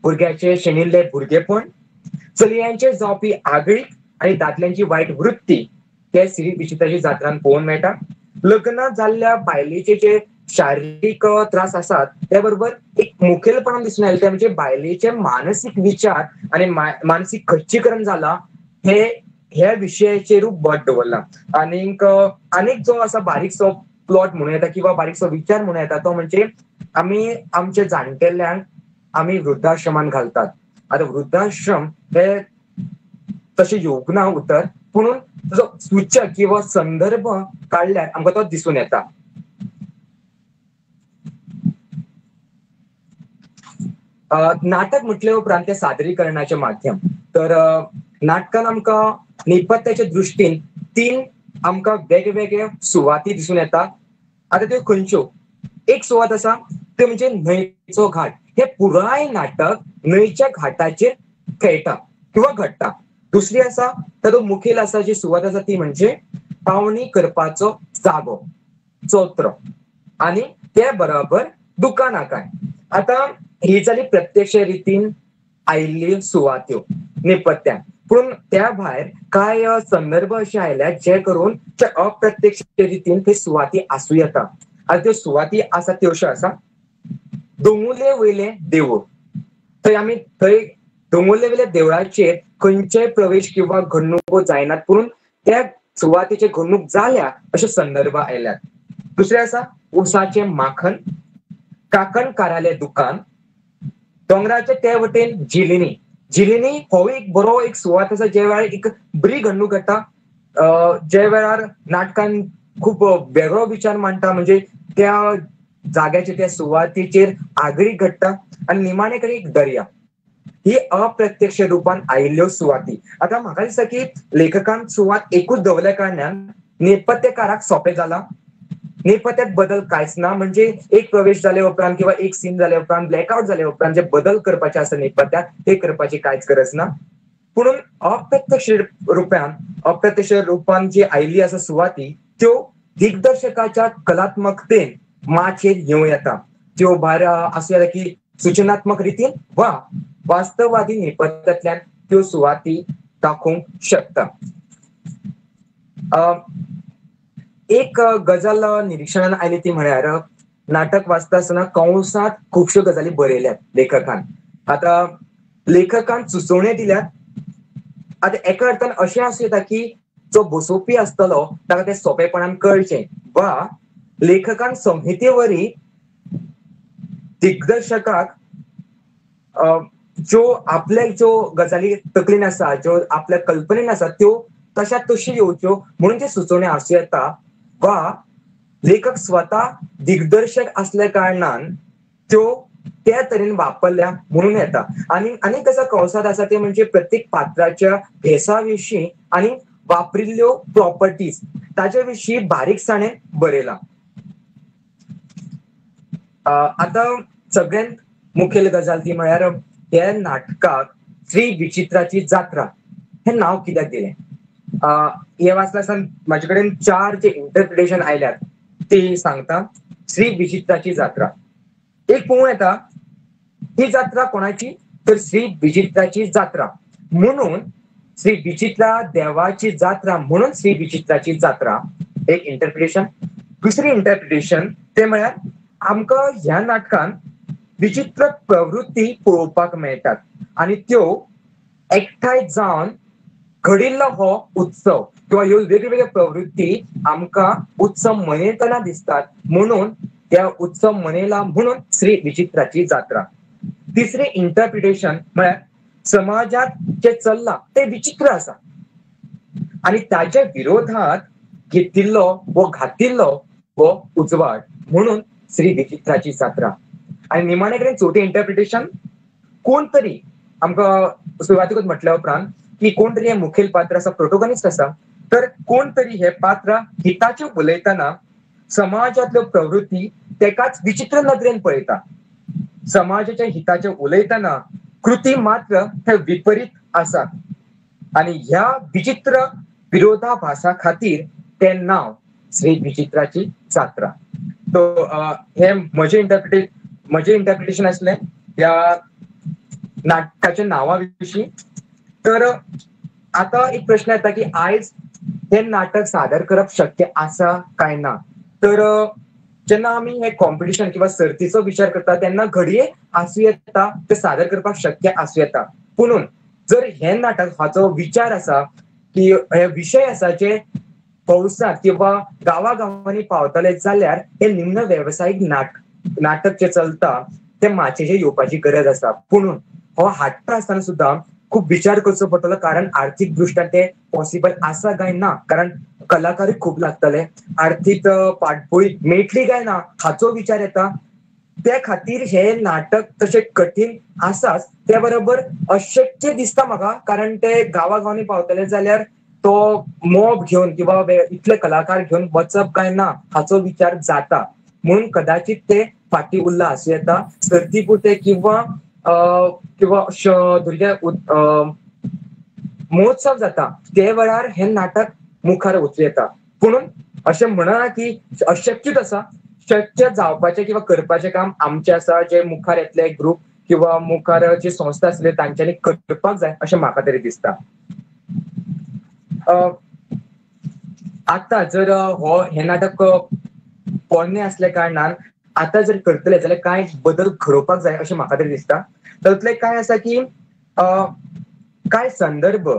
भुरग्याचे शेणिल्ले भुरगेपण, चलयांचे जावपी आगळीक आनी दादल्यांची वायट वृत्ती हे श्री विचित्राची जात्रांत पळोवंक मेळटा. लग्न जाल्ल्या बायलेचे जे शारिरीक त्रास आसात त्या बरोबर एक मुखेलपणान दिसून आयले ते म्हणजे बायलेचे मानसीक विचार आनी मानसीक खच्चीकरण जाला हे ह्या विशयाचेरूच बोट दवरलां. आनीक जो आसा बारीकसो प्लॉट म्हणूं येता किंवा बारीकसो विचार म्हणूं येता तो म्हणजे आमी आमच्या जाणटेल्यांक आमी वृद्धाश्रमान घालतात. आतां वृद्धाश्रम हे तशें येवंक ना उतर पुणून ताचो सूचक किंवा संदर्भ काडल्यार आमकां तो दिसून येता. नाटक म्हटले उपरांत ते सादरीकरणाचे माध्यम. तर नाटकान आमकां नेपथ्याच्या दृश्टीन 3 आमकां वेगवेगळ्या सुवाती दिसून येता. आतां त्यो खंयच्यो? एक सुवात आसा ते म्हणजे न्हंयचो घाट. हे पुराय नाटक न्हंयच्या घाटाचेर खेळटा किंवा घडटा. दुसरी आसा तातूं मुखेल आसा जी सुवात आसा ती म्हणजे पावणी करपाचो जागो, चोत्र आनी ते बरोबर दुकानाकाय. आतां ही जाली प्रत्यक्ष रितीन आयिल्ली सुवात्यो नेपथ्यान. पूण त्या भायर कांय संदर्भ अशे आयल्या जे करून अप्रत्यक्ष रितीन ते सुवाती आसूं येता. आतां त्यो सुवाती आसा त्यो अश्यो आसा. दोंगुल्ले वयले देवूळ. थंय दोंगुल्ले वयल्या देवळाचेर खंयचेय प्रवेश किंवा घडणुको जायनात पुणून त्या सुवातीचे घडणूक जाल्या अशे संदर्भ आयल्यात. दुसरे आसा उसाचे माखन, काकणकाराले दुकान, दोंगराचे ते वटेन जिलिनी हो एक बरो एक सुवात आसा जे वेळार एक बरी घडणूक घडटा. जे वेळार नाटकान खूब वेगळो विचार मांडटा म्हणजे त्या जाग्याचेर त्या सुवातीचेर आगळी घडटा आनी निमाणे कडेन एक दर्या. ही अप्रत्यक्ष रुपान आयिल्ल्यो सुवाती. आतां म्हाका दिसता की लेखकान सुवात एकूच दवरल्या कारणान नेपथ्यकाराक सोंपें जालां. नेपथ्यात बदल कांयच ना, म्हणजे एक प्रवेश जाले उपरांत किंवा एक सीन जाले उपरांत ब्लॅकआउट जाले उपरांत जे बदल करपाचे आसा नेपथ्यात ते करपाची कांयच गरज ना. पुणून अप्रत्यक्ष रुपान जी आयली आसा सुवाती त्यो दिग्दर्शकाच्या कलात्मकतेन माचेर येवं येता. त्यो भायर आसूं येता की सूचनात्मक रितीन वा वास्तववादी नेपथ्यांतल्यान त्यो सुवाती दाखोवंक शकता. एक गजाल निरीक्षणान आयली ती म्हळ्यार नाटक वाचता आसतना कंसांत खुबश्यो गजाली बरयल्यात लेखकान. आतां लेखकान सुचोवण्यो दिल्यात. आतां एका अर्थान अशें आसूं येता की जो बसोवपी आसतलो ताका तें सोंपेपणान कळचें, वा लेखकान संहितेवरी दिग्दर्शकाक ज्यो आपल्या ज्यो गजाली तकलेन आसा, ज्यो आपल्या कल्पनेन आसा त्यो तशा तश्यो येवच्यो म्हणून ते सुचोवण्यो आसूं येता, वा लेखक स्वता दिग्दर्शक असल्या कारणान त्यो त्या तरेन वापरल्या म्हणून येता. आनी कसं कंसात आसा ते म्हणजे प्रत्येक पात्राच्या भेसा विशीं आनी वापरिल्ल्यो प्रॉपर्टीज ताचे विशीं बारीकसाणेन बरयला. आतां सगळ्यांत मुखेल गजाल ती म्हळ्यार ह्या नाटकाक श्री विचित्राची जात्रा हें नांव कित्याक दिलें. हे वाचता आसतना म्हाजे कडेन 4 जे इंटरप्रिटेशन आयल्यात ते सांगता. श्री विचित्राची जात्रा एक पळोवं येता, ही जात्रा कोणाची, तर श्री विचित्राची जात्रा म्हणून श्री विचित्रा देवाची जात्रा म्हणून श्री विचित्राची जात्रा एक इंटरप्रिटेशन. दुसरी इंटरप्रिटेशन ते म्हळ्यार आमकां ह्या नाटकान विचित्र प्रवृत्ती पळोवपाक मेळटात आनी त्यो एकठांय जावन घडिल्लो हो उत्सव किंवा ह्यो वेगवेगळ्यो प्रवृत्ती आमकां उत्सव मनयतना दिसतात म्हणून त्या उत्सव मनयला म्हणून श्री विचित्राची जात्रा. तिसरे इंटरप्रिटेशन म्हळ्यार समाजात जे चल्लां ते विचित्र आसा आनी ताच्या विरोधात घेतिल्लो वो घातिल्लो वो उजवाड म्हणून श्री विचित्राची जात्रा. आनी निमाणे कडेन चवथी इंटरप्रिटेशन कोण तरी आमकां सुरवातीकूच म्हटल्या उपरांत की कोण तरी हे मुखेल पात्र आसा, प्रोटोगनिस्ट आसा, तर कोण तरी हे पात्र हिताच्यो उलयतना समाजांतल्यो प्रवृत्ती तेकाच विचित्र नदरेन पळयता. समाजाच्या हिताचे उलयतना कृती मात्र हे विपरीत आसात आनी ह्या विचित्र विरोधाभासा खातीर तें नांव श्री विचित्राची जात्रा. तो हे म्हजें इंटरप्रिटेशन आसलें ह्या नाटकाच्या नांवा विशीं. तर आतां एक प्रश्न येता की आयज हे नाटक सादर करप शक्य आसा काय ना. तर जेन्ना आमी हे कॉम्पिटिशन किंवा सर्तीचो विचार करता तेन्ना घडये आसूं येता ते सादर करपाक शक्य आसूं येता. पुणून जर हे नाटक हाचो विचार आसा की हे विशय आसा जे भौसात किंवा गांवांनी पावतले जाल्यार हे निम्न वेवसायीक नाटक जे चलता ते माचयेचेर येवपाची गरज आसा. पुणून हो हाडटा आसतना सुद्दां खूब विचार करचो पडटलो, कारण आर्थीक दृश्ट्या ते पॉसिबल आसा काय ना, कारण कलाकारूय खूब लागतले, आर्थीक पाठबळ मेळटली काय ना हाचो विचार येता. त्या खातीर हे नाटक तशें कठीण आसाच, त्या बरोबर अशक्य दिसता म्हाका, कारण ते गांवांनी पावतले जाल्यार तो मोब घेवन किंवा इतले कलाकार घेवन वचप काय ना हाचो विचार जाता. म्हणून कदाचित ते फाटी उरला आसूं येता सर्ती पुरते किंवा महोत्सव जाता ते वेळार हे नाटक मुखार वचूं येता. पुणून अशें म्हणना की अशक्यच आसा, शक्य जावपाचें किंवा करपाचें काम आमचें आसा. जे मुखार येतले ग्रूप किंवा मुखार जे संस्था आसले तांच्यांनी करपाक जाय अशें म्हाका तरी दिसता. आतां जर हे नाटक पोरणे असल्या कारणान आतां जर करतले जाल्यार कांय बदल घडोवपाक जाय अशें म्हाका तरी दिसता. तातूंतले काय आसा की काय संदर्भ,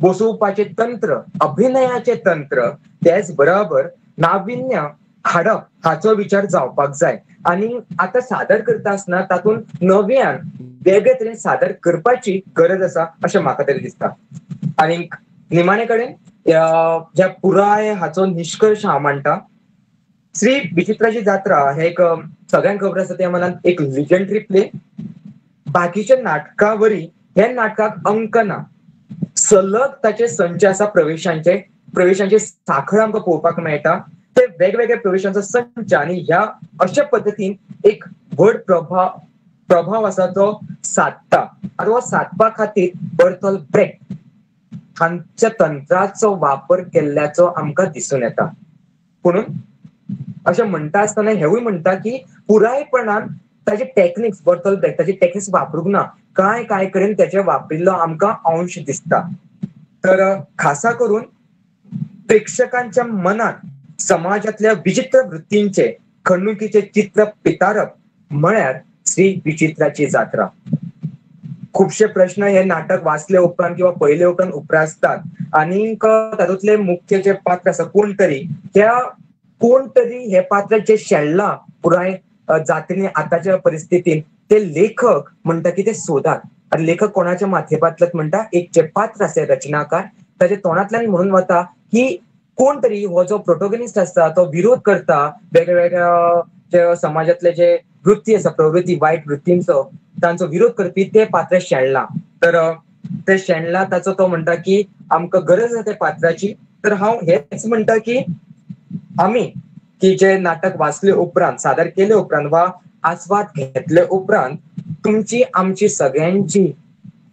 बसोवपाचे तंत्र, अभिनयाचे तंत्र, त्याच बरोबर नाविन्य हाडप हाचो विचार जावपाक जाय. आनी आतां सादर करता आसतना तातूंत नव्यान वेगळे तरेन सादर करपाची गरज आसा अशें म्हाका तरी दिसता. आनी निमाणे कडेन ज्या पुराय हाचो निश्कर्श हांव मांडटा, श्री विचित्राची जात्रा हे एक सगळ्यांक खबर आसा त्या मनान एक लिजंडरी प्ले. बाकीच्या नाटकावरी हे नाटकाक अंक ना, सलग ताचे संच आसा प्रवेशांचे साखळ आमकां पळोवपाक मेळटा. ते वेगवेगळ्या प्रवेशांचा संच आणि ह्या अशा पद्धतीन एक व्हड प्रभाव असा तो साधता आनी हो साधपा खातीर बर्टोल्ट ब्रेक्ट हांच्या तंत्राचो वापर केल्ल्याचो आमकां दिसून येता. पुणून अशें म्हणटा आसतना हेवूय म्हणटा की पुरायपणान ताजे टेक्निक्स बर्टोल्ट ब्रेक्टाचे टेक्निक्स वापरूंक ना, कांय कडेन तेचे वापरिल्लो आमकां अंश दिसता. तर खासा करून प्रेक्षकांच्या मनात समाजातल्या विचित्र वृत्तींचे खणणुकीचे चित्र पितारप म्हळ्यार श्री विचित्राची जात्रा. खुबशे प्रश्न हे नाटक वाचले उपरांत किंवा पहिले उपरांत उप्रासतात आणि तातूंतले मुख्य जे पात्र आसा कोण तरी हे पात्र जे शेणला पुराय जातीने आताच्या परिस्थितीन ते लेखक म्हणटा की ते सोदात. आनी लेखक कोणाच्या माध्यमांतल्यान म्हणटा एक जे पात्र आसा रचनाकार ताच्या तोंडांतल्यान म्हणून वता की कोण तरी हो जो प्रोटोगनिस्ट आसता तो विरोध करता वेगवेगळ्या समाजातले जे वृत्ती आसा प्रवृत्ती वायट वृत्तींचो तांचो विरोध करपी ते पात्र शेणला. तर ते शेणला ताचो तो म्हणटा की आमकां गरज आसा त्या पात्राची. तर हांव हेच म्हणटा की आमी की जे नाटक वाचले उपरांत सादर केले उपरांत वा आस्वाद घेतले उपरांत तुमची आमची सगळ्यांची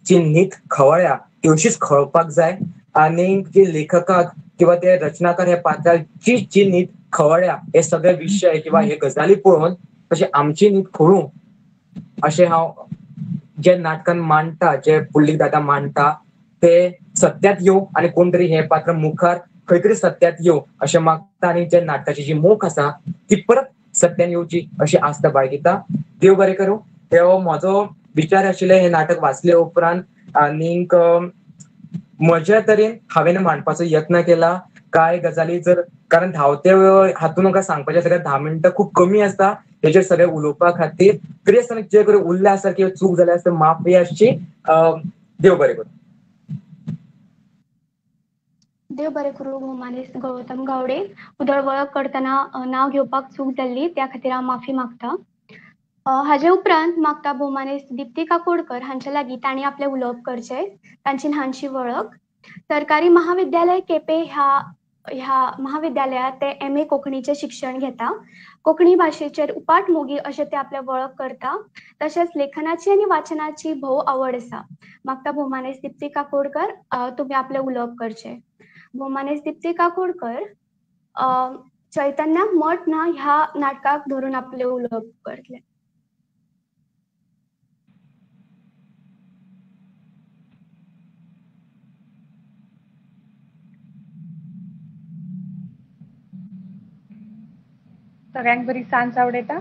जी न्हीद खवळ्या ती अशीच खळपाक जाय आनी जे लेखकाक किंवा ते रचनाकार हे पात्राची जी न्हीद खवळ्या हे सगळे विशय किंवा हे गजाली पळोवन तशें आमची न्हीद खवळूं अशें हांव जे नाटकान मांडटा जे पुंडलीक दादा मांडटा ते सत्यात येवं आनी कोण तरी हे पात्र मुखार खंय तरी सत्यात येवं अशें मागता आनी जे नाटकाची जी मोख आसा ती परत सत्यान येवची अशी आस्त बाळगिता. देव बरें करूं. हो म्हजो विचार आशिल्ले हे नाटक वाचले उपरांत आनीक म्हज्या तरेन हांवें मांडपाचो यत्न केला. कांय गजाली जर कारण धांवते हातूंत म्हाका सांगपाचें सगळें 10 मिनटां खूब कमी आसता हेचेर सगळें उलोवपा खातीर. तरी आसतना जे कडेन उरले आसा किंवा चूक जाल्या आसता माफी आसची. देव बरें करूं. देव बरें करूं. भोवमानेस्त गौतम गावडे, उदळ वळख करतना नांव घेवपाक चूक जाल्ली त्या खातीर हांव माफी मागतां. हाजे उपरांत मागता भोवमानेस्त दिप्ती काकोडकर हांचे लागीं तांणी आपलें उलोवप करचें. तांची ल्हानशी वळख. सरकारी महाविद्यालय केपें ह्या महाविद्यालयात ते MA कोंकणीचें शिक्षण घेता. कोंकणी भाशेचेर उपाट मोगी अशें ते आपलें वळख करता. तशेंच लेखनाची आनी वाचनाची भोव आवड आसा. मागता भोवमानेस्त दिप्ती काकोडकर तुमी आपलें उलोवप करचें. भोवमानेस्त दिप्ती काकोडकर चैतन्याक मठ ना ह्या नाटकाक धरून आपलें उलोवप करतले. सगळ्यांक बरी सांज आवडेता.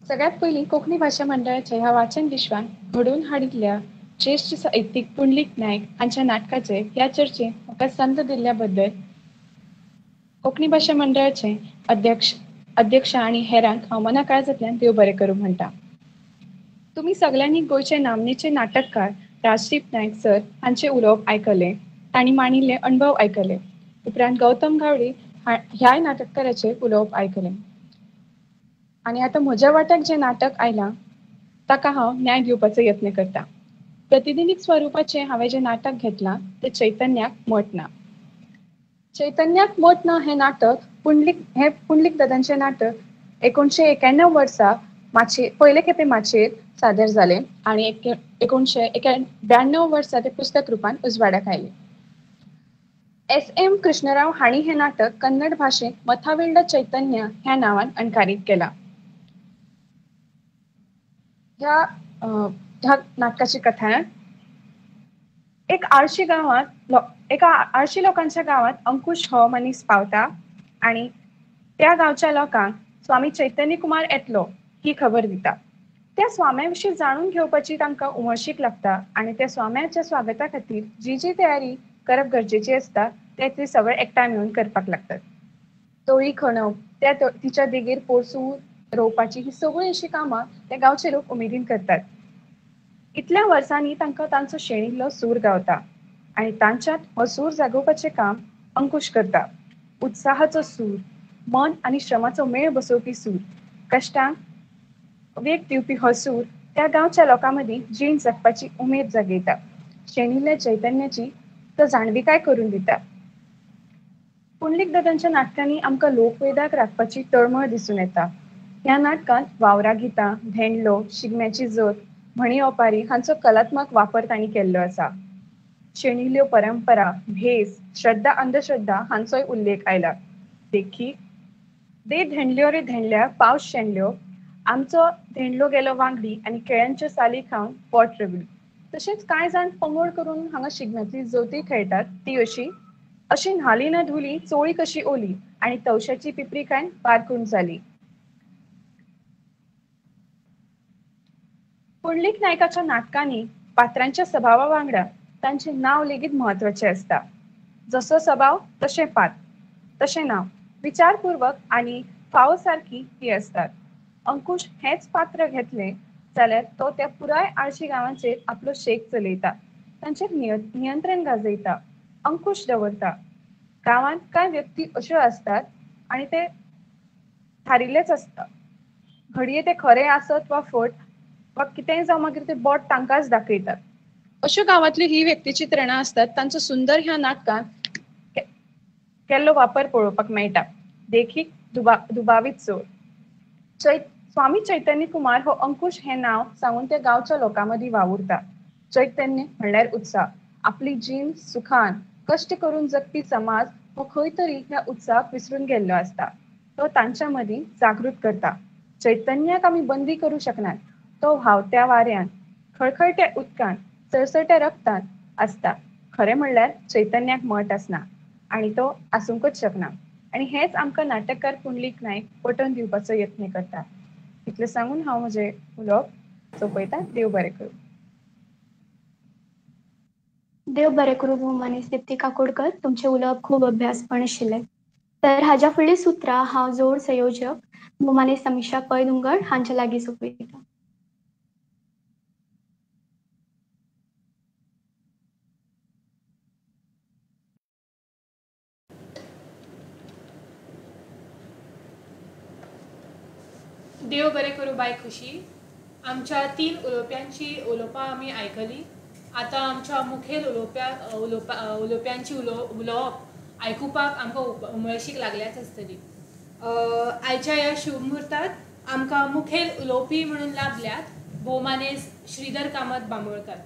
सगळ्यात पयलीं कोंकणी भाशा मंडळाच्या ह्या वाचन विश्वान घडोवन हाडिल्ल्या ज्येष्ठ साहित्यीक पुंडलीक नायक हांच्या नाटकाचे ह्या चर्चेत म्हाका संद दिल्ल्या बद्दल कोंकणी भाशा मंडळाचे अध्यक्ष आनी हेरांक हांव मना काळजांतल्यान देव बरें करूं म्हणटा. तुम्ही सगळ्यांनी गोंयचे नामनेचे नाटककार राजदीप नायक सर हांचे उलोवप आयकले. तांणी मांडिल्ले अणभव आयकले. उपरांत गौतम गावडे ह्याय नाटककाराचे उलोवप आयकले. आनी आतां म्हज्या वाट्याक जें नाटक आयलां ताका हांव न्याय दिवपाचो यत्न करता. प्रतिदिनीक स्वरुपाचें हांवें जें नाटक घेतलां तें चैतन्याक मठ ना. चैतन्याक मठ ना हें नाटक पुंडलीक दादांचें नाटक 1991 वर्सा पयले खेपे माचयेर सादर जालें आनी 1992 वर्सा तें पुस्तक रुपान उजवाड्याक आयलें. SM कृष्णराव हांणी हें नाटक कन्नड भाशेंत मथाविल्ड चैतन्य ह्या नांवान अणकारीत केलां. ह्या नाटकाची कथा एका आळशी लोकांच्या गांवांत अंकुश हो मनीस पावता आनी त्या गांवच्या लोकांक स्वामी चैतन्य कुमार येतलो ही खबर दिता. त्या स्वाम्या विशीं जाणून घेवपाची तांकां उमळशीक लागता आनी त्या स्वाम्याच्या स्वागता खातीर जी तयारी करप गरजेची आसता ते सगळे एकठांय मेळून करपाक लागतात. तळी खणप तिच्या देगेर पोरसूं रोवपाची ही सगळीं अशीं कामां ते गांवचे लोक उमेदीन करतात. इतल्या वर्सांनी तांकां तांचो शेणिल्लो सूर गावता आनी तांच्यात हो सूर जागोवपाचें काम अंकुश करता. उत्साहाचो सूर, मन आनी श्रमाचो मेळ बसोवपी सूर, कश्टांक वेग दिवपी हो सूर त्या गांवच्या लोकां मदीं जीण जगपाची उमेद जागयता. शेणिल्ल्या चैतन्याची तो जाणविकाय करून दिता. पुंडलीक दादांच्या नाटकांनी आमकां लोकवेदाक राखपाची तळमळ दिसून येता. ह्या नाटकांत वावरा गितां, धेंडलो, शिगम्याची जोत, म्हणी ओपारी हांचो कलात्मक वापर तांणी केल्लो आसा. शेणिल्ल्यो परंपरा, भेस, श्रद्धा अंधश्रद्धा हांचोय उल्लेख आयला. देखीक दे धेंडल्यो रे धेंडल्या पावस शेणल्यो, आमचो धेंडलो गेलो वांगडी आनी केळ्यांच्यो साली खावन पोट रगडी. तशेंच कांय जाण पंगड करून हांगा शिगम्याची जोती खेळटात ती अशी न्हाली न धुली चोळी कशी ओली आणि तवशाची पिपरी खायन पारकून जाली. पुंडलीक नायकाच्या नाटकांनी पात्रांच्या स्वभावा वांगडा तांचे नाव लेगीत म्हत्वाचे असता. जसो स्वभाव तशें पात्र, तशें नाव विचारपूर्वक आणि फावो सारकी ती असतात. अंकुश हेच पात्र घेतले जाल्यार तो त्या पुराय आळशी गांवांचेर आपलो शेक चलयता, तांचेर नियंत्रण गाजयता, अंकुश दवरता. गांवांत कांय व्यक्ती अश्यो असतात आणि ते थारिल्लेच असता. घडये ते खरे आसत वा फट वा कितेंय जावं मागीर ते बोट तांकांच दाखयतात. अश्यो गांवांतली ही व्यक्तिचित्रणां असतात तांचो सुंदर ह्या नाटकांत केल्लो वापर पळोवपाक मेळटा. देखीक दुबावीत चोर स्वामी चैतन्य कुमार हो अंकुश हे नाव सांगून त्या गांवच्या लोकां मदीं वावुरता. चैतन्य म्हणल्यार उत्साह, आपली जीण सुखान कश्ट करून जगपी समाज हो खंय तरी ह्या उत्साहाक विसरून गेल्लो असता. तो तांच्या मदीं जागृत करता. चैतन्याक आमी बंदी करूं शकनात. तो व्हांवत्या वाऱ्यान, खळखळत्या उदकान, सळसळत्या रक्तान असता. खरें म्हणल्यार चैतन्याक मठ आसना आणि तो आसूंकच शकना. आणि हेच आमकां नाटककार पुंडलीक नायक पटोवन दिवपाचो यत्न करता. इतलें सांगून हांव म्हजें उलोवप सोंपयतां. देव बरें करूं. देव बरें करूं भोवमानेस्त दिप्ती काकोडकर, तुमचें उलोवप खूब अभ्यासपण आशिल्लें. तर हाज्या फुडलीं सुत्रां हांव जोड संयोजक भोवमानेस्त समीक्षा पै दुंगड हांचे लागीं सोंपयतां. देव बरें करूं बाय खुशी. आमच्या 3 उलोवप्यांची उलोवपां आमी आयकली. आतां आमच्या मुखेल उलोवप्यांची उलोवप आयकुपाक आमकां उमळशीक लागल्याच आसतली. आयच्या ह्या शुभ मुहूर्तांत आमकां मुखेल उलोवपी म्हणून लाभल्यात भोवमानेस्त श्रीधर कामत बांबोळकार.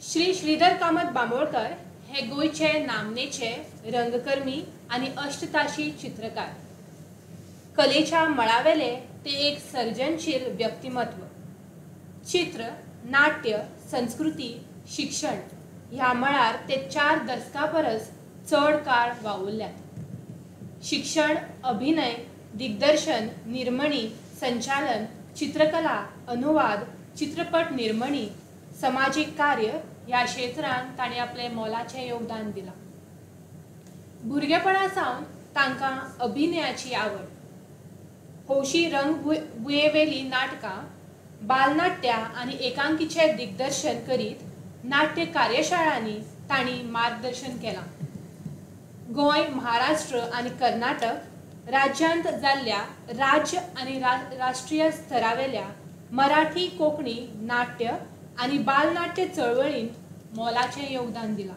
श्री श्रीधर कामत बांबोळकार हे गोंयचे नामनेचे रंगकर्मी आनी अष्टताशी चित्रकार. कलेच्या मळावेले ते एक सर्जनशील व्यक्तिमत्व. चित्र, नाट्य, संस्कृती, शिक्षण ह्या मळार ते 4 दशकां परस चड काळ वावुरल्यात. शिक्षण, अभिनय, दिग्दर्शन, निर्मणी, संचालन, चित्रकला, अनुवाद, चित्रपट निर्मणी, समाजीक कार्य ह्या क्षेत्रांत ताणें आपलें मोलाचें योगदान दिलां. भुरगेपणा सावन तांकां अभिनयाची आवड. हौशी रंगभुंयेवेलीं नाटकां, बालनाट्या आनी एकांकीचें दिग्दर्शन करीत नाट्य कार्यशाळांनी तांणी मार्गदर्शन केलां. गोंय, महाराष्ट्र आनी कर्नाटक राज्यांत जाल्ल्या राज्य आनी राष्ट्रीय स्तरावेल्या मराठी, कोंकणी नाट्य आनी बालनाट्य चळवळींत मोलाचें योगदान दिलां.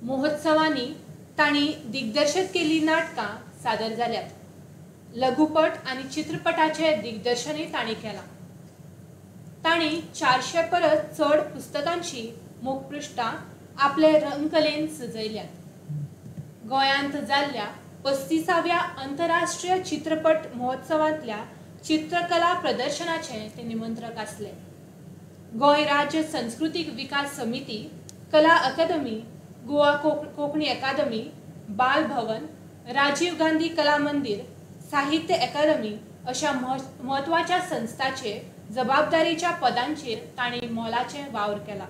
महोत्सवांनी तांणी दिग्दर्शीत केल्लीं नाटकां सादर जाल्यात. लघुपट आनी चित्रपटाचें दिग्दर्शनय तांणी केलां. तांणी 400 परस चड पुस्तकांची मुखपृश्ठां आपले रंगकलेन सजयल्यात. गोंयांत जाल्ल्या 35व्या आंतरराष्ट्रीय चित्रपट महोत्सवांतल्या चित्रकला प्रदर्शनाचे ते निमंत्रक आसले. गोंय राज्य संस्कृतीक विकास समिती, कला अकादमी, गोवा कोंकणी अकादमी, बाल भवन, राजीव गांधी कला मंदिर, साहित्य अकादमी अशा म्हत्वाच्या संस्थांचे जबाबदारीच्या पदांचेर तांणी मोलाचें वावर केलां.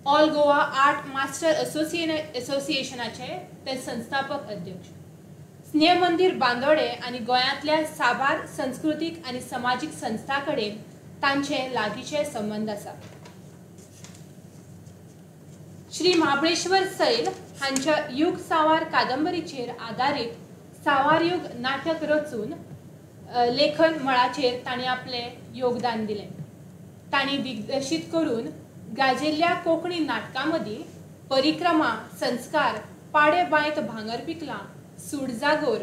ऑल गोवा आर्ट मास्टर असोसिएशनाचे ते संस्थापक अध्यक्ष. स्नेह मंदिर बांदोडे आनी गोंयांतल्या साबार संस्कृतीक आनी समाजीक संस्थां कडेन तांचे लागींचे संबंध आसा. श्री महाबळेश्वर सैल हांच्या युग सांवार कादंबरीचेर आदारीत सांवार युग नाटक रचून लेखन मळाचेर तांणी आपलें योगदान दिलें. तांणी दिग्दर्शीत करून गाजिल्ल्या कोंकणी नाटकां मदीं परिक्रमा, संस्कार, पाडे बांयत भांगर पिकलां, सूड जागोर,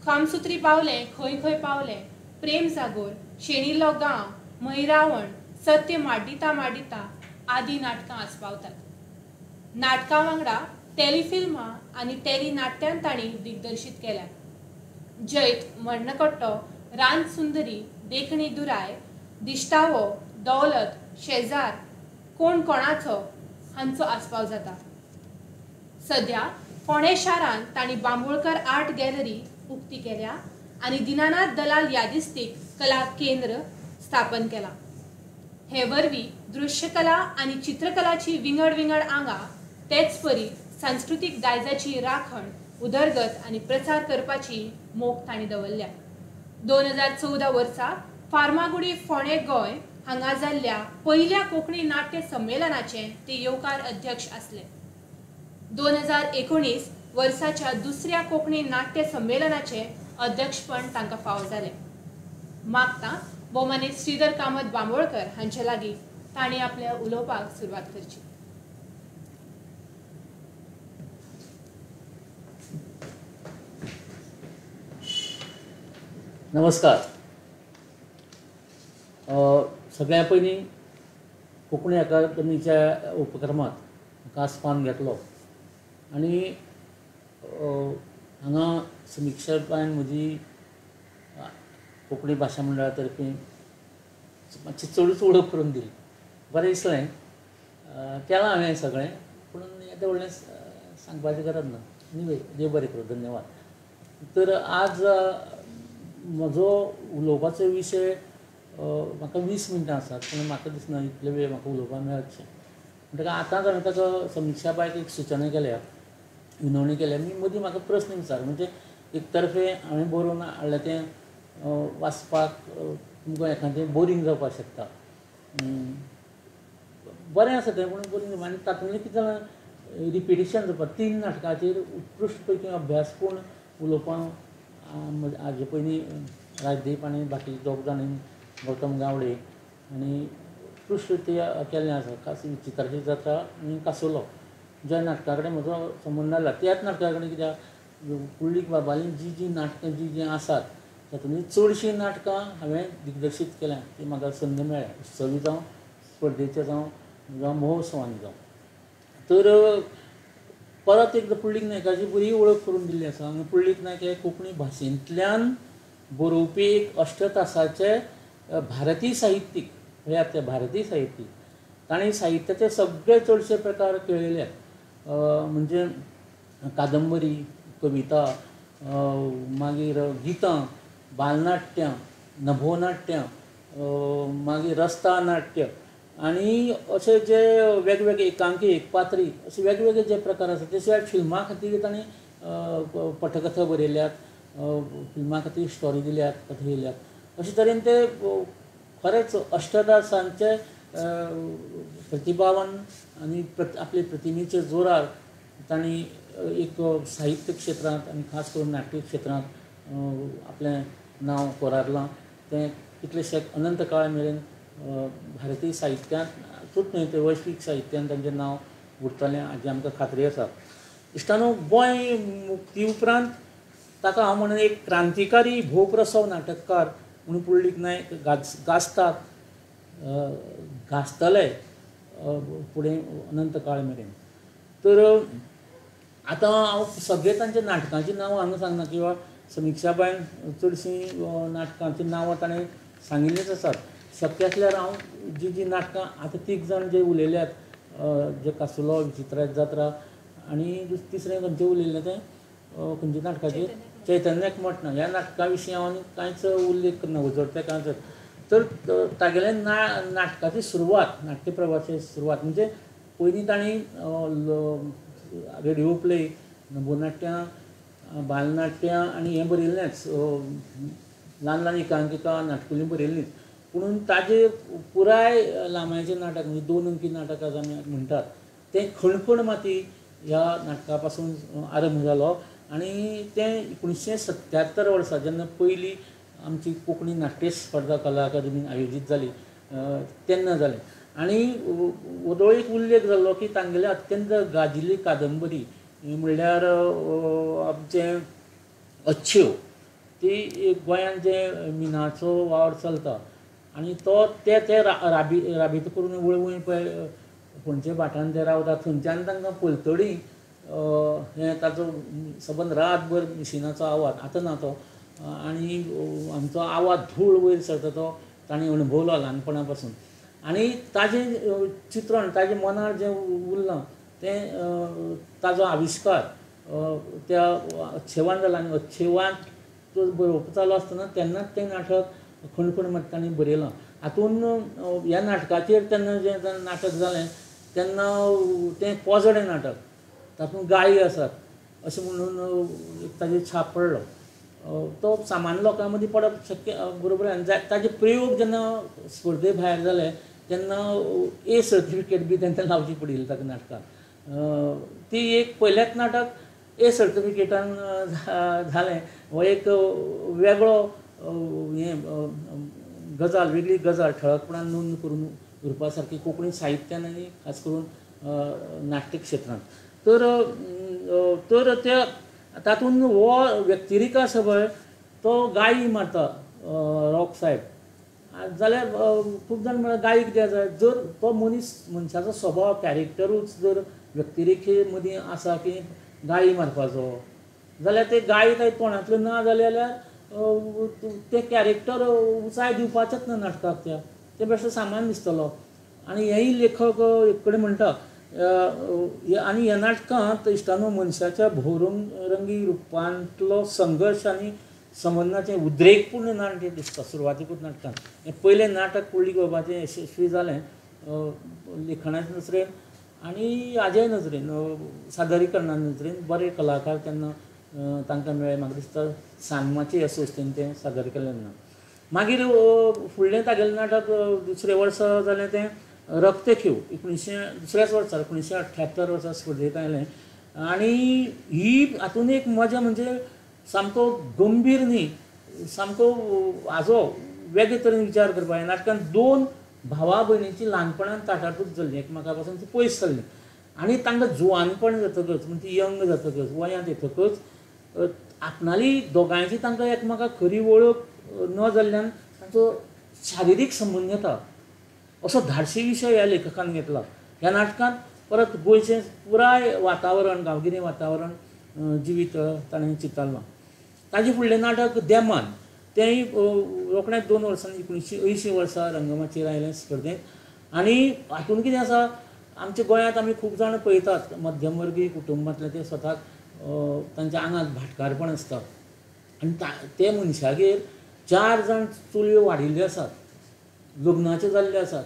कामसुत्री पावलें खंय खंय पावलें, प्रेम जागोर, शेणिल्लो गांव, मैरावण, सत्य माड्डिता माड्डिता आदी नाटकां आस्पावतात। नाटकां वांगडा टेलिफिल्मां आनी टेलिनाट्यान तांणी दिग्दर्शीत केल्यात। जैत, मरणकट्टो, रान सुंदरी, देखणी दुराय, दिश्टावो, दौलत, शेजार, कोण कोणाचो हांचो आस्पाव जाता। सद्या फोंडे शारांत तांणी बांबोळकर आर्ट गॅलरी उक्ती केल्या आनी दिनानाथ दलाल यादिस्तीक कला केंद्र स्थापन केला। हे वरवीं दृश्यकला आनी चित्रकलाची विंगड विंगड आंगां तेच परी सांस्कृतीक दायजाची राखण, उदरगत आनी प्रचार करपाची मोख तांणी दवरल्या। 2014 वर्सा फार्मागुडी फोंडे गोंय हांगा जाल्ल्या पयल्या कोंकणी नाट्य संमेलनाचे ते येवकार अध्यक्ष आसले। 2019 वर्साच्या दुसऱ्या कोंकणी नाट्य संमेलनाचे अध्यक्षपण तांकां फावो जालें। मागता भोवमानेस्त श्रीधर कामत बांबोळकर हांचे लागीं तांणी आपल्या उलोवपाक सुरवात करची। नमस्कार। सगळ्या पयलीं कोंकणी अकादमीच्या उपक्रमांत म्हाका आस्पावन घेतलो आनी हांगा समिक्षा बायन म्हजी कोंकणी भाशा मंडळा तर्फे मातशी चडूच ओळख करून दिली। बरें दिसलें, केलां हांवें सगळें, पूण येदें व्हडलें सांगपाची गरज ना। देव बरें करूं, धन्यवाद। तर आज म्हजो उलोवपाचो विशय म्हाका 20 मिनटां आसात, पूण म्हाका दिसना इतले वेळ म्हाका उलोवपाक मेळचें। म्हणटकीर आतांच हांवें ताका समिक्षा बायक एक सुचना केल्या, विनवणी केल्या। मी मदीं म्हाका प्रस्न विचार, म्हणजे एक तर्फे हांवें बरोवन हाडलें तें वाचपाक तुमकां एखादें बोरींग जावपाक शकता, बरें आसा तें, पूण बोरींग। आनी तातूंतलें कितें जालां, रिपिटेशन जावपा 3 नाटकाचेर उत्कृश्ट पैकी अभ्यास पूण उलोवपाक हाजे पयलीं राजदीप आनी बाकी दोग जाणांनी, गौतम गावडे आनी उत्कृश्ट ते केल्लें आसा। खास चित्राची जात्रा आनी कासोलो ज्या नाटका कडेन म्हजो संबंद आसला, त्याच नाटका कडेन कित्याक पुंडलीक बाबाली जी नाटकां जी आसात तातूंतलीं चडशीं नाटकां हांवें दिग्दर्शीत केल्यां। ती म्हाका संद मेळ्ळ्या, उत्सवी जावं, स्पर्धेचे जावं महोत्सवांनी जावं। तर परत एकदां पुंडलीक नायकाची बरी वळख करून दिल्ली आसा। आनी पुंडलीक नायक हे कोंकणी भाशेंतल्यान बरोवपी एक 8 तासाचे भारतीय साहित्यीक, म्हळ्यार ते भारतीय साहित्यीक। ताणें साहित्याचे सगळे चडशे प्रकार केळिल्ले, म्हणजे कादंबरी, कविता, मागीर गितां, बालनाट्यां, नभोनाट्यां, मागीर रस्ता नाट्य आनी अशे जे वेगवेगळे एकांकी, एकपात्री अशे वेगवेगळे जे प्रकार आसात। ते शिवाय फिल्मां खातीर ताणें पटकथा बरयल्यात, फिल्मां खातीर स्टोरी दिल्यात, कथा दिल्यात। अशे तरेन ते खरेंच 8 तासांचे प्रतिभावान आनी आपले प्रतिमेचे जोरार तांणी एक साहित्य क्षेत्रांत आनी खास करून नाट्य क्षेत्रांत आपलें नांव कोरारलां। तें कितलेशे अनंत काळ मेरेन भारतीय साहित्यांतूच न्हय तर वैश्वीक साहित्यान तांचें नांव उरतलें हाची आमकां खात्री आसा। इश्टानो, गोंय मुक्ती उपरांत ताका हांव म्हणून एक क्रांतिकारी भोवप्रसव नाटककार म्हणून पुंडलीक नायक गाजतले फुडें अनंत काळ मेरेन। तर आतां हांव सगळे तांच्या नाटकांचीं नांवां हांगा सांगना, किंवां समिक्षा बायन चडशीं नाटकांचीं नांवां ताणें सांगिल्लींच आसात। शक्य आसल्यार हांव जी नाटकां आतां 3 जाण जे उलयल्यात, जे कासुलो, विचित्राची जात्रा आनी तिसरें खंयचें उलयल्लें तें खंयच्या नाटकाचेर, चैतन्य एकमठ ना, ह्या नाटका विशीं हांव कांयच उल्लेख करना, उजळतें कांयच। तर तागेले नाटकाची सुरवात, नाट्य प्रवासाची सुरवात म्हणजे पयलीं ताणीं रेडिओ प्ले, नभोनाट्यां, बालनाट्यां आनी हें बरयल्लेंच, ल्हान ल्हान एकांकिका, नाटकुलीं बरयल्लींच। पूण ताजें पुराय लांबयाचें नाटक म्हणजे 2 अंकी नाटक आमी म्हणटात तें खणखण माती ह्या नाटका पासून आरंभ जालो। आनी तें 1977 वर्सा जेन्ना पयली आमची कोंकणी नाट्य स्पर्धा कला अकादमीन आयोजीत जाली, तेन्ना जालें. आनी वदोळीक उल्लेख जाल्लो की तांगेली अत्यंत गाजिल्ली कादंबरी म्हणल्यार आमचें अच्छेव, ती गोंयांत जे मिनाचो वावर चलता आनी तो ते राबीत करून वळवून पळय पणजे भाटान ते रावता थंयच्यान तांकां पलतडी हें ताचो सबंद रातभर मिशिनाचो आवाज आतां ना तो, आनी आमचो आवाज धूळ वयर सरता तो तांणी अणभवलो ल्हानपणा पासून. आनी ताजें चित्रण ताजे मनार जें उरलां तें ताजो आविश्कार त्या अच्छेवान जाला. आनी अच्छेवान तो बरोवप चालू आसतना तेन्नाच तें नाटक खणखण मात तांणी बरयलां. हातून ह्या नाटकाचेर तेन्ना जें नाटक जालें तेन्ना तें पोजडें नाटक, तातूंत गायी आसात अशें म्हणून ताजेर छाप पडलो. तो सामान्य लोकां मदीं पडप शक्य बरोबर आनी ताजे प्रयोग जेन्ना स्पर्धे भायर जाले तेन्ना ए सर्टिफिकेट बी तेंकां लावची पडिल्ली ताका नाटकाक. ती एक पयलेंच नाटक ए सर्टिफिकेटान जालें. हो एक वेगळो हें गजाल, वेगळी गजाल ठळकपणान नोंद करून उरपा सारकी कोंकणी साहित्यान आनी खास करून नाट्य क्षेत्रांत. तर त्या तातूंत हो व्यक्तिरेखा आसा पळय तो गायी मारता रॉक सायड. जाल्यार खूब जाण म्हळ्यार गायी कित्याक जाय, जर तो मनशाचो स्वभाव कॅरेक्टरूच जर व्यक्तिरेखे मदीं आसा की गायी मारपाचो जाल्यार ते गायी काय तोंडांतल्यो ना जाल्यार ते कॅरेक्टर उंचाय दिवपाचेच ना नाटकाक त्या, ते बेश्टो सामान दिसतलो. आनी हेय लेखक एक कडेन म्हणटा आनी ह्या नाटकांत इश्टानो मनशाच्या भोवरंगी रुपांतलो संघर्श आनी संबंदाचें उद्रेकपूर्ण नाट्य दिसता सुरवातीकूच नाटकांत. हें पयलें नाटक कुळ्ळी गोबाचें यशस्वी जालें लेखनाचे नजरेन आनी हाजे नजरेन सादरीकरणा नजरेन. बरे कलाकार तेन्ना तांकां मेळ्ळे. म्हाका दिसता सानमाचे ह्या संस्थेन तें सादर केलें ना. मागीर फुडलें तागेलें नाटक दुसरें वर्सा जालें तें रक्तखेव दुसऱ्याच वर्सा 1978 वर्सा स्पर्धेक आयलें. आनी ही हातूंत एक मजा म्हणजे सामको गंभीर न्ही, सामको हाजो वेगळे तरेन विचार करपा. ह्या नाटकांत दोन भावा भयणीची ल्हानपणांत ताटाटूच जाल्लीं, एकामेका पासून ती पयस जाल्लीं. आनी तांकां जुवानपण जातकच म्हणजे ती यंग जातकच वयांत येतकच आपणाली दोगांयची तांकां एकामेकाक खरी वळख न जाल्ल्यान तांचो शारिरीक संबंद येता. असो धाडसी विशय ह्या लेखकान घेतला. ह्या नाटकांत परत गोंयचें पुराय वातावरण, गांवगिरें वातावरण जिवीत ताणें चितारलां. ताजें फुडलें नाटक देमान, तेंय रोखडेंच 2 वर्सांनी 1980 वर्सा रंगमाचेर आयलें स्पर्धेंत. आनी हातूंत कितें आसा, आमच्या गोंयांत आमी खूब जाण पळयतात मध्यमवर्गीय कुटुंबांतले ते स्वताक तांच्या आंगांत भाटकारपण आसता. आनी ते मनशागेर 4 जाण चलयो वाडिल्ल्यो आसात, लग्नाच्यो जाल्ल्यो आसात.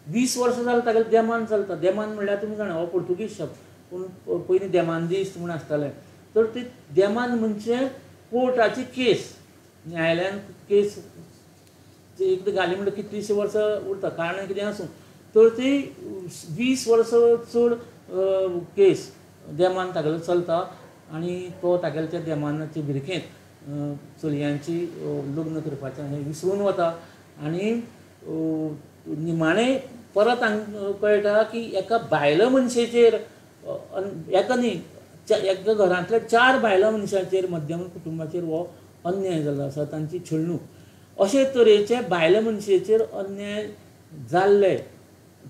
20 वर्सां जालें तागेलें देमान चलता. देमान म्हणल्यार तुमी जाणा हो पुर्तुगीज शब्द, पूण पयलीं देमानदीस म्हूण आसतालें. तर ती देमान म्हणजे कोर्टाची केस, न्यायालयान केस एकदां घाली म्हणटा कितलींशीं वर्सां उरता, कारण कितें आसूं. तर ती 20 वर्सां चड केस देमान तागेलो चलता. आनी तो तागेल्या त्या देमानाचे भिरकेंत चलयांची लग्न करपाचें हें विसरून वता. आनी निमाणें परत हांगा कळटा की एका भायल्या मनशेचेर, एका न्ही एका घरांतल्या 4 भायल्या मनशांचेर, मध्यम कुटुंबाचेर हो अन्याय जाल्लो आसा, तांची छळणूक. अशे तरेचे भायल्या मनशेचेर अन्याय जाल्ले,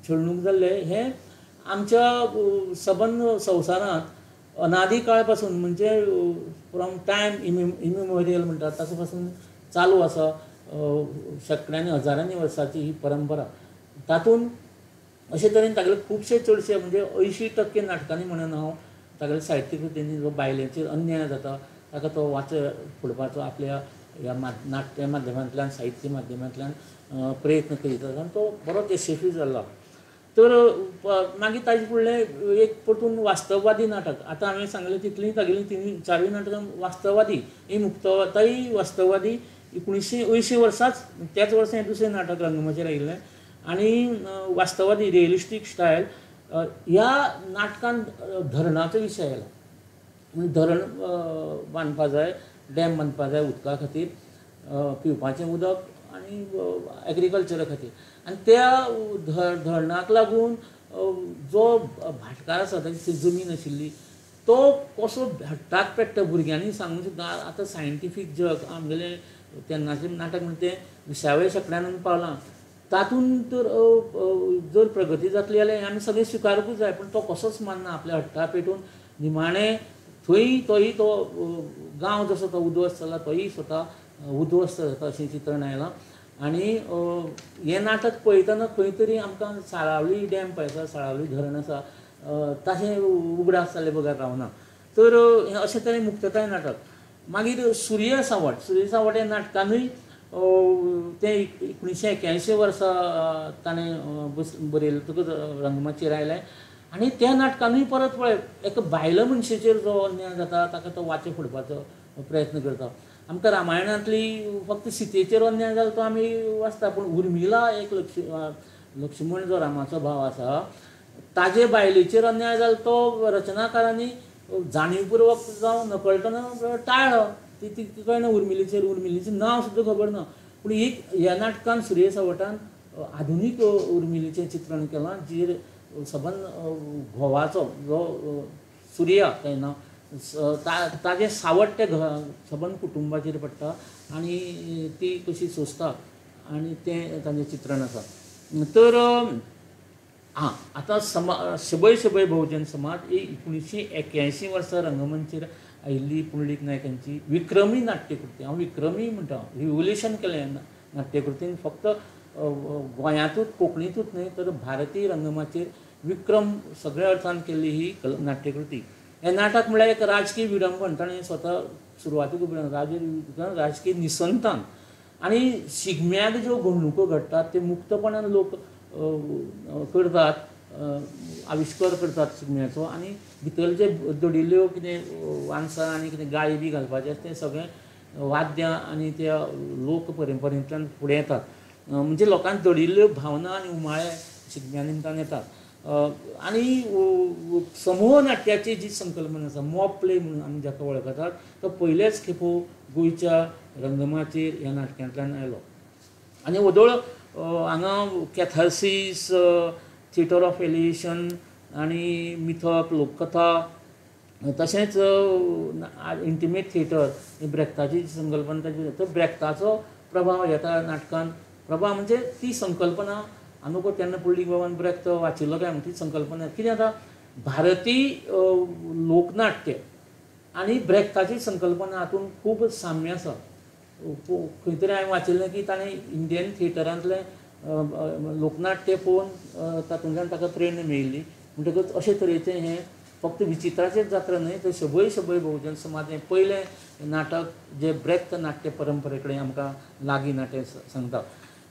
छळणूक जाल्ले हें आमच्या सबंद संवसारांत अनादी काळ पासून म्हणजे फ्रॉम टायम इमेमोरियल म्हणटात ताचे पासून चालू आसा. शेकड्यांनी हजारांनी वर्सांची ही परंपरा. तातूंत अशे तरेन तागेले खुबशे चडशे म्हणजे 80% नाटकांनी म्हणून हांव तागेले साहित्य कृतींनी जो बायलेचेर अन्याय जाता ताका तो फोडपाचो आपल्या ह्या नाट्य माध्यमांतल्यान, साहित्य माध्यमांतल्यान प्रयत्न करीत आसा. आनी तो बरोच यशस्वी जाल्लो. तर मागीर ताजे फुडलें एक परतून वास्तववादी नाटक. आतां हांवें सांगलें तितलीं तागेलीं 4 नाटकां वास्तववादी, ही मुक्तताय वास्तववादी 1980 वर्साच त्याच वर्सा हें दुसरें नाटक रंगमाचेर आयिल्लें. आनी वास्तववादी रियलिस्टीक स्टायल ह्या नाटकांत धरणाचो विशय आयला. म्हणजे धरण बांदपा जाय, डॅम बांदपा जाय उदका खातीर, पिवपाचें उदक आनी एग्रीकल्चरा खातीर आनी त्या धरणाक लागून जो भाटकार आसा ताची जमीन आशिल्ली तो कसो हाडटाक पेट्टा भुरग्यांनी सांगूंक सुद्दां आतां सायंटिफीक जग आमगेलें तेन्नाचें नाटक म्हणटा तें 20व्या शेंकड्यान पावलां तातूंत तर जर प्रगती जातली जाल्यार आमी सगळें स्विकारूंकूच जाय पूण तो कसोच मानना आपल्या हट्टा पेटून निमाणें थंय तोय तो गांव जसो तो उद्ध्वस्त जाला तोय स्वता उद्ध्वस्त जाता अशें चित्रण आयलां आनी हें नाटक पळयतना खंय तरी आमकां साळावली डॅम पळय आसा साळावली धरण आसा तशें उगडास जाल्लें बघार रावना तर अशें तरेन मुक्तताय नाटक मागीर सूर्य सावट ह्या नाटकानूय तें 1981 वर्सा ताणें बरयलें तकच रंगमंचाचेर आयलें आनी त्या नाटकानूय परत पळय एका बायलो मनशेचेर जो अन्याय जाता ताका तो वाचे फोडपाचो प्रयत्न करता आमकां रामायणांतली फक्त सितेचेर अन्याय जालो तो आमी वाचता पूण उर्मिला एक लक्ष्मण जो रामाचो भाव आसा ताजे बायलेचेर अन्याय जालो तो रचनाकारांनी जाणीवपूर्वक जावं नकळटना टाळ्ळो ती कळना उर्मिलेचें नांव सुद्दां खबर ना पूण ह्या नाटकान सूर्य सावटान आधुनीक उर्मिलेचें चित्रण केलां जी सबंद घोवाचो जो सूर्य तें नांव ताजें सावट ते सबंद कुटुंबाचेर पडटा आनी ती कशी सोंसता आनी तें ताजें चित्रण आसा तर आतां शबय शबय बहुजन समाज 1981 वर्सा रंगमंचेर आयिल्ली पुंडलीक नायकांची विक्रमी नाट्यकृती हांव विक्रमी म्हणटा रिव्होल्युशन केलें नाट्यकृतीन फक्त गोंयांतूच कोंकणीतूच न्हय तर भारतीय रंगमाचेर विक्रम सगळ्या अर्थान केल्ली ही नाट्यकृती हें नाटक म्हळ्यार एक राजकीय विडंबन ताणें स्वता सुरवातीक राजकीय निसंतान आनी शिगम्याक ज्यो घडणुको घडटात ते मुक्तपणान लोक करतात आविश्कार करतात शिगम्याचो आनी भितर जे दडिल्ल्यो कितें वांसां आनी कितें गाळी बी घालपाचें आसा तें सगळें वाद्यां आनी त्या लोक परंपरेंतल्यान फुडें येतात म्हणजे लोकांक दडिल्ल्यो भावना आनी उमाळे शिगम्या निमतान येतात आनी समूह नाट्याची जी संकल्पना आसा मॉब प्ले म्हणून आमी जाका वळखतात तो पयलेच खेपो गोंयच्या रंगमाचेर ह्या नाटकांतल्यान आयलो आनी वदोळ हांगा कॅथार्सीस थिएटर ऑफ एलिएशन आनी मिथक लोककथा तशेंच इंटिमेट थिएटर ब्रेख्ताची संकल्पना तो ब्रेख्ताचो प्रभाव येता नाटकान प्रभाव म्हणजे ती संकल्पना आनुको तेन्ना पुंडलीक बाबान ब्रेख्त वाचिल्लो काय म्हणटा ती संकल्पना कितें जाता भारतीय लोकनाट्य आनी ब्रेख्ताची संकल्पना हातूंत खूब साम्य आसा खंय तरी हांवें वाचिल्लें की ताणें इंडियन थिएटरांतलें लोकनाट्य पळोवन तातूंतल्यान ताका प्रेरणा मेळिल्ली म्हणटकच अशे तरेचें हें फक्त विचित्राचेंच जात्रा न्हय तर शबय शबय बहुजन समाज हें पयलें नाटक जे ब्रेख्त नाट्य परंपरे कडेन आमकां लागीं नाट्य सांगता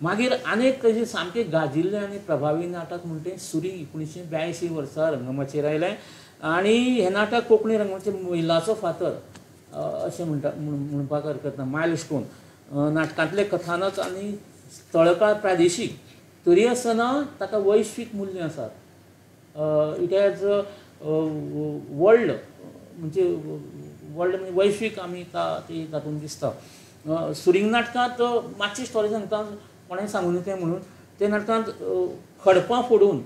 मागीर आनीक ताजें सामकें गाजिल्लें आनी प्रभावी नाटक म्हणटा तें सुरी 1982 वर्सा रंगमंचाचेर आयलें आनी हें नाटक कोंकणी रंगमंचाचेर मैलाचो फातर अशें म्हणपाक हरकत ना मायलस्टोन नाटकांतलें कथानक आनी स्थळकाळ प्रादेशीक तरी आसतना ताका वैश्वीक मूल्य आसात इट हॅज वर्ल्ड म्हणजे वैश्वीक आमी तातूंत दिसता सुरिंग नाटकांत मातशी स्टोरी सांगता कोणें सांगून तें म्हणून ते नाटकांत खडपां फोडून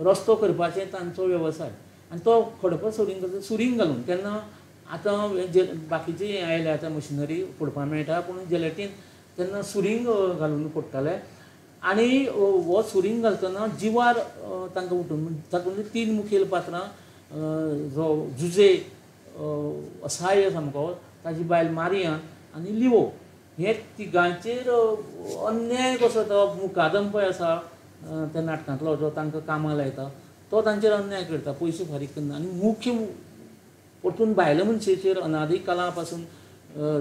रस्तो करपाचें तांचो वेवसाय आनी तो खडपां सुरींग घालून तेन्ना आतां बाकीचे हें आयले आतां मशिनरी फोडपाक मेळटा पूण जॅलेटीन तेन्ना सुरींग घालून फोडटाले आनी हो सुरींग घालतना जिवार तांकां उठून तातूंतली 3 मुखेल पात्रां जो जुजे असाय सामको ताजी बायल मारियान आनी लिवो हे तिगांचेर अन्याय कसो तो मुकादम पळय आसा त्या नाटकांतलो जो तांकां कामाक लायता तो तांचेर अन्याय करता पयशे फारीक करना आनी मुख्य परतून बायले मनशेचेर अनादी काला पासून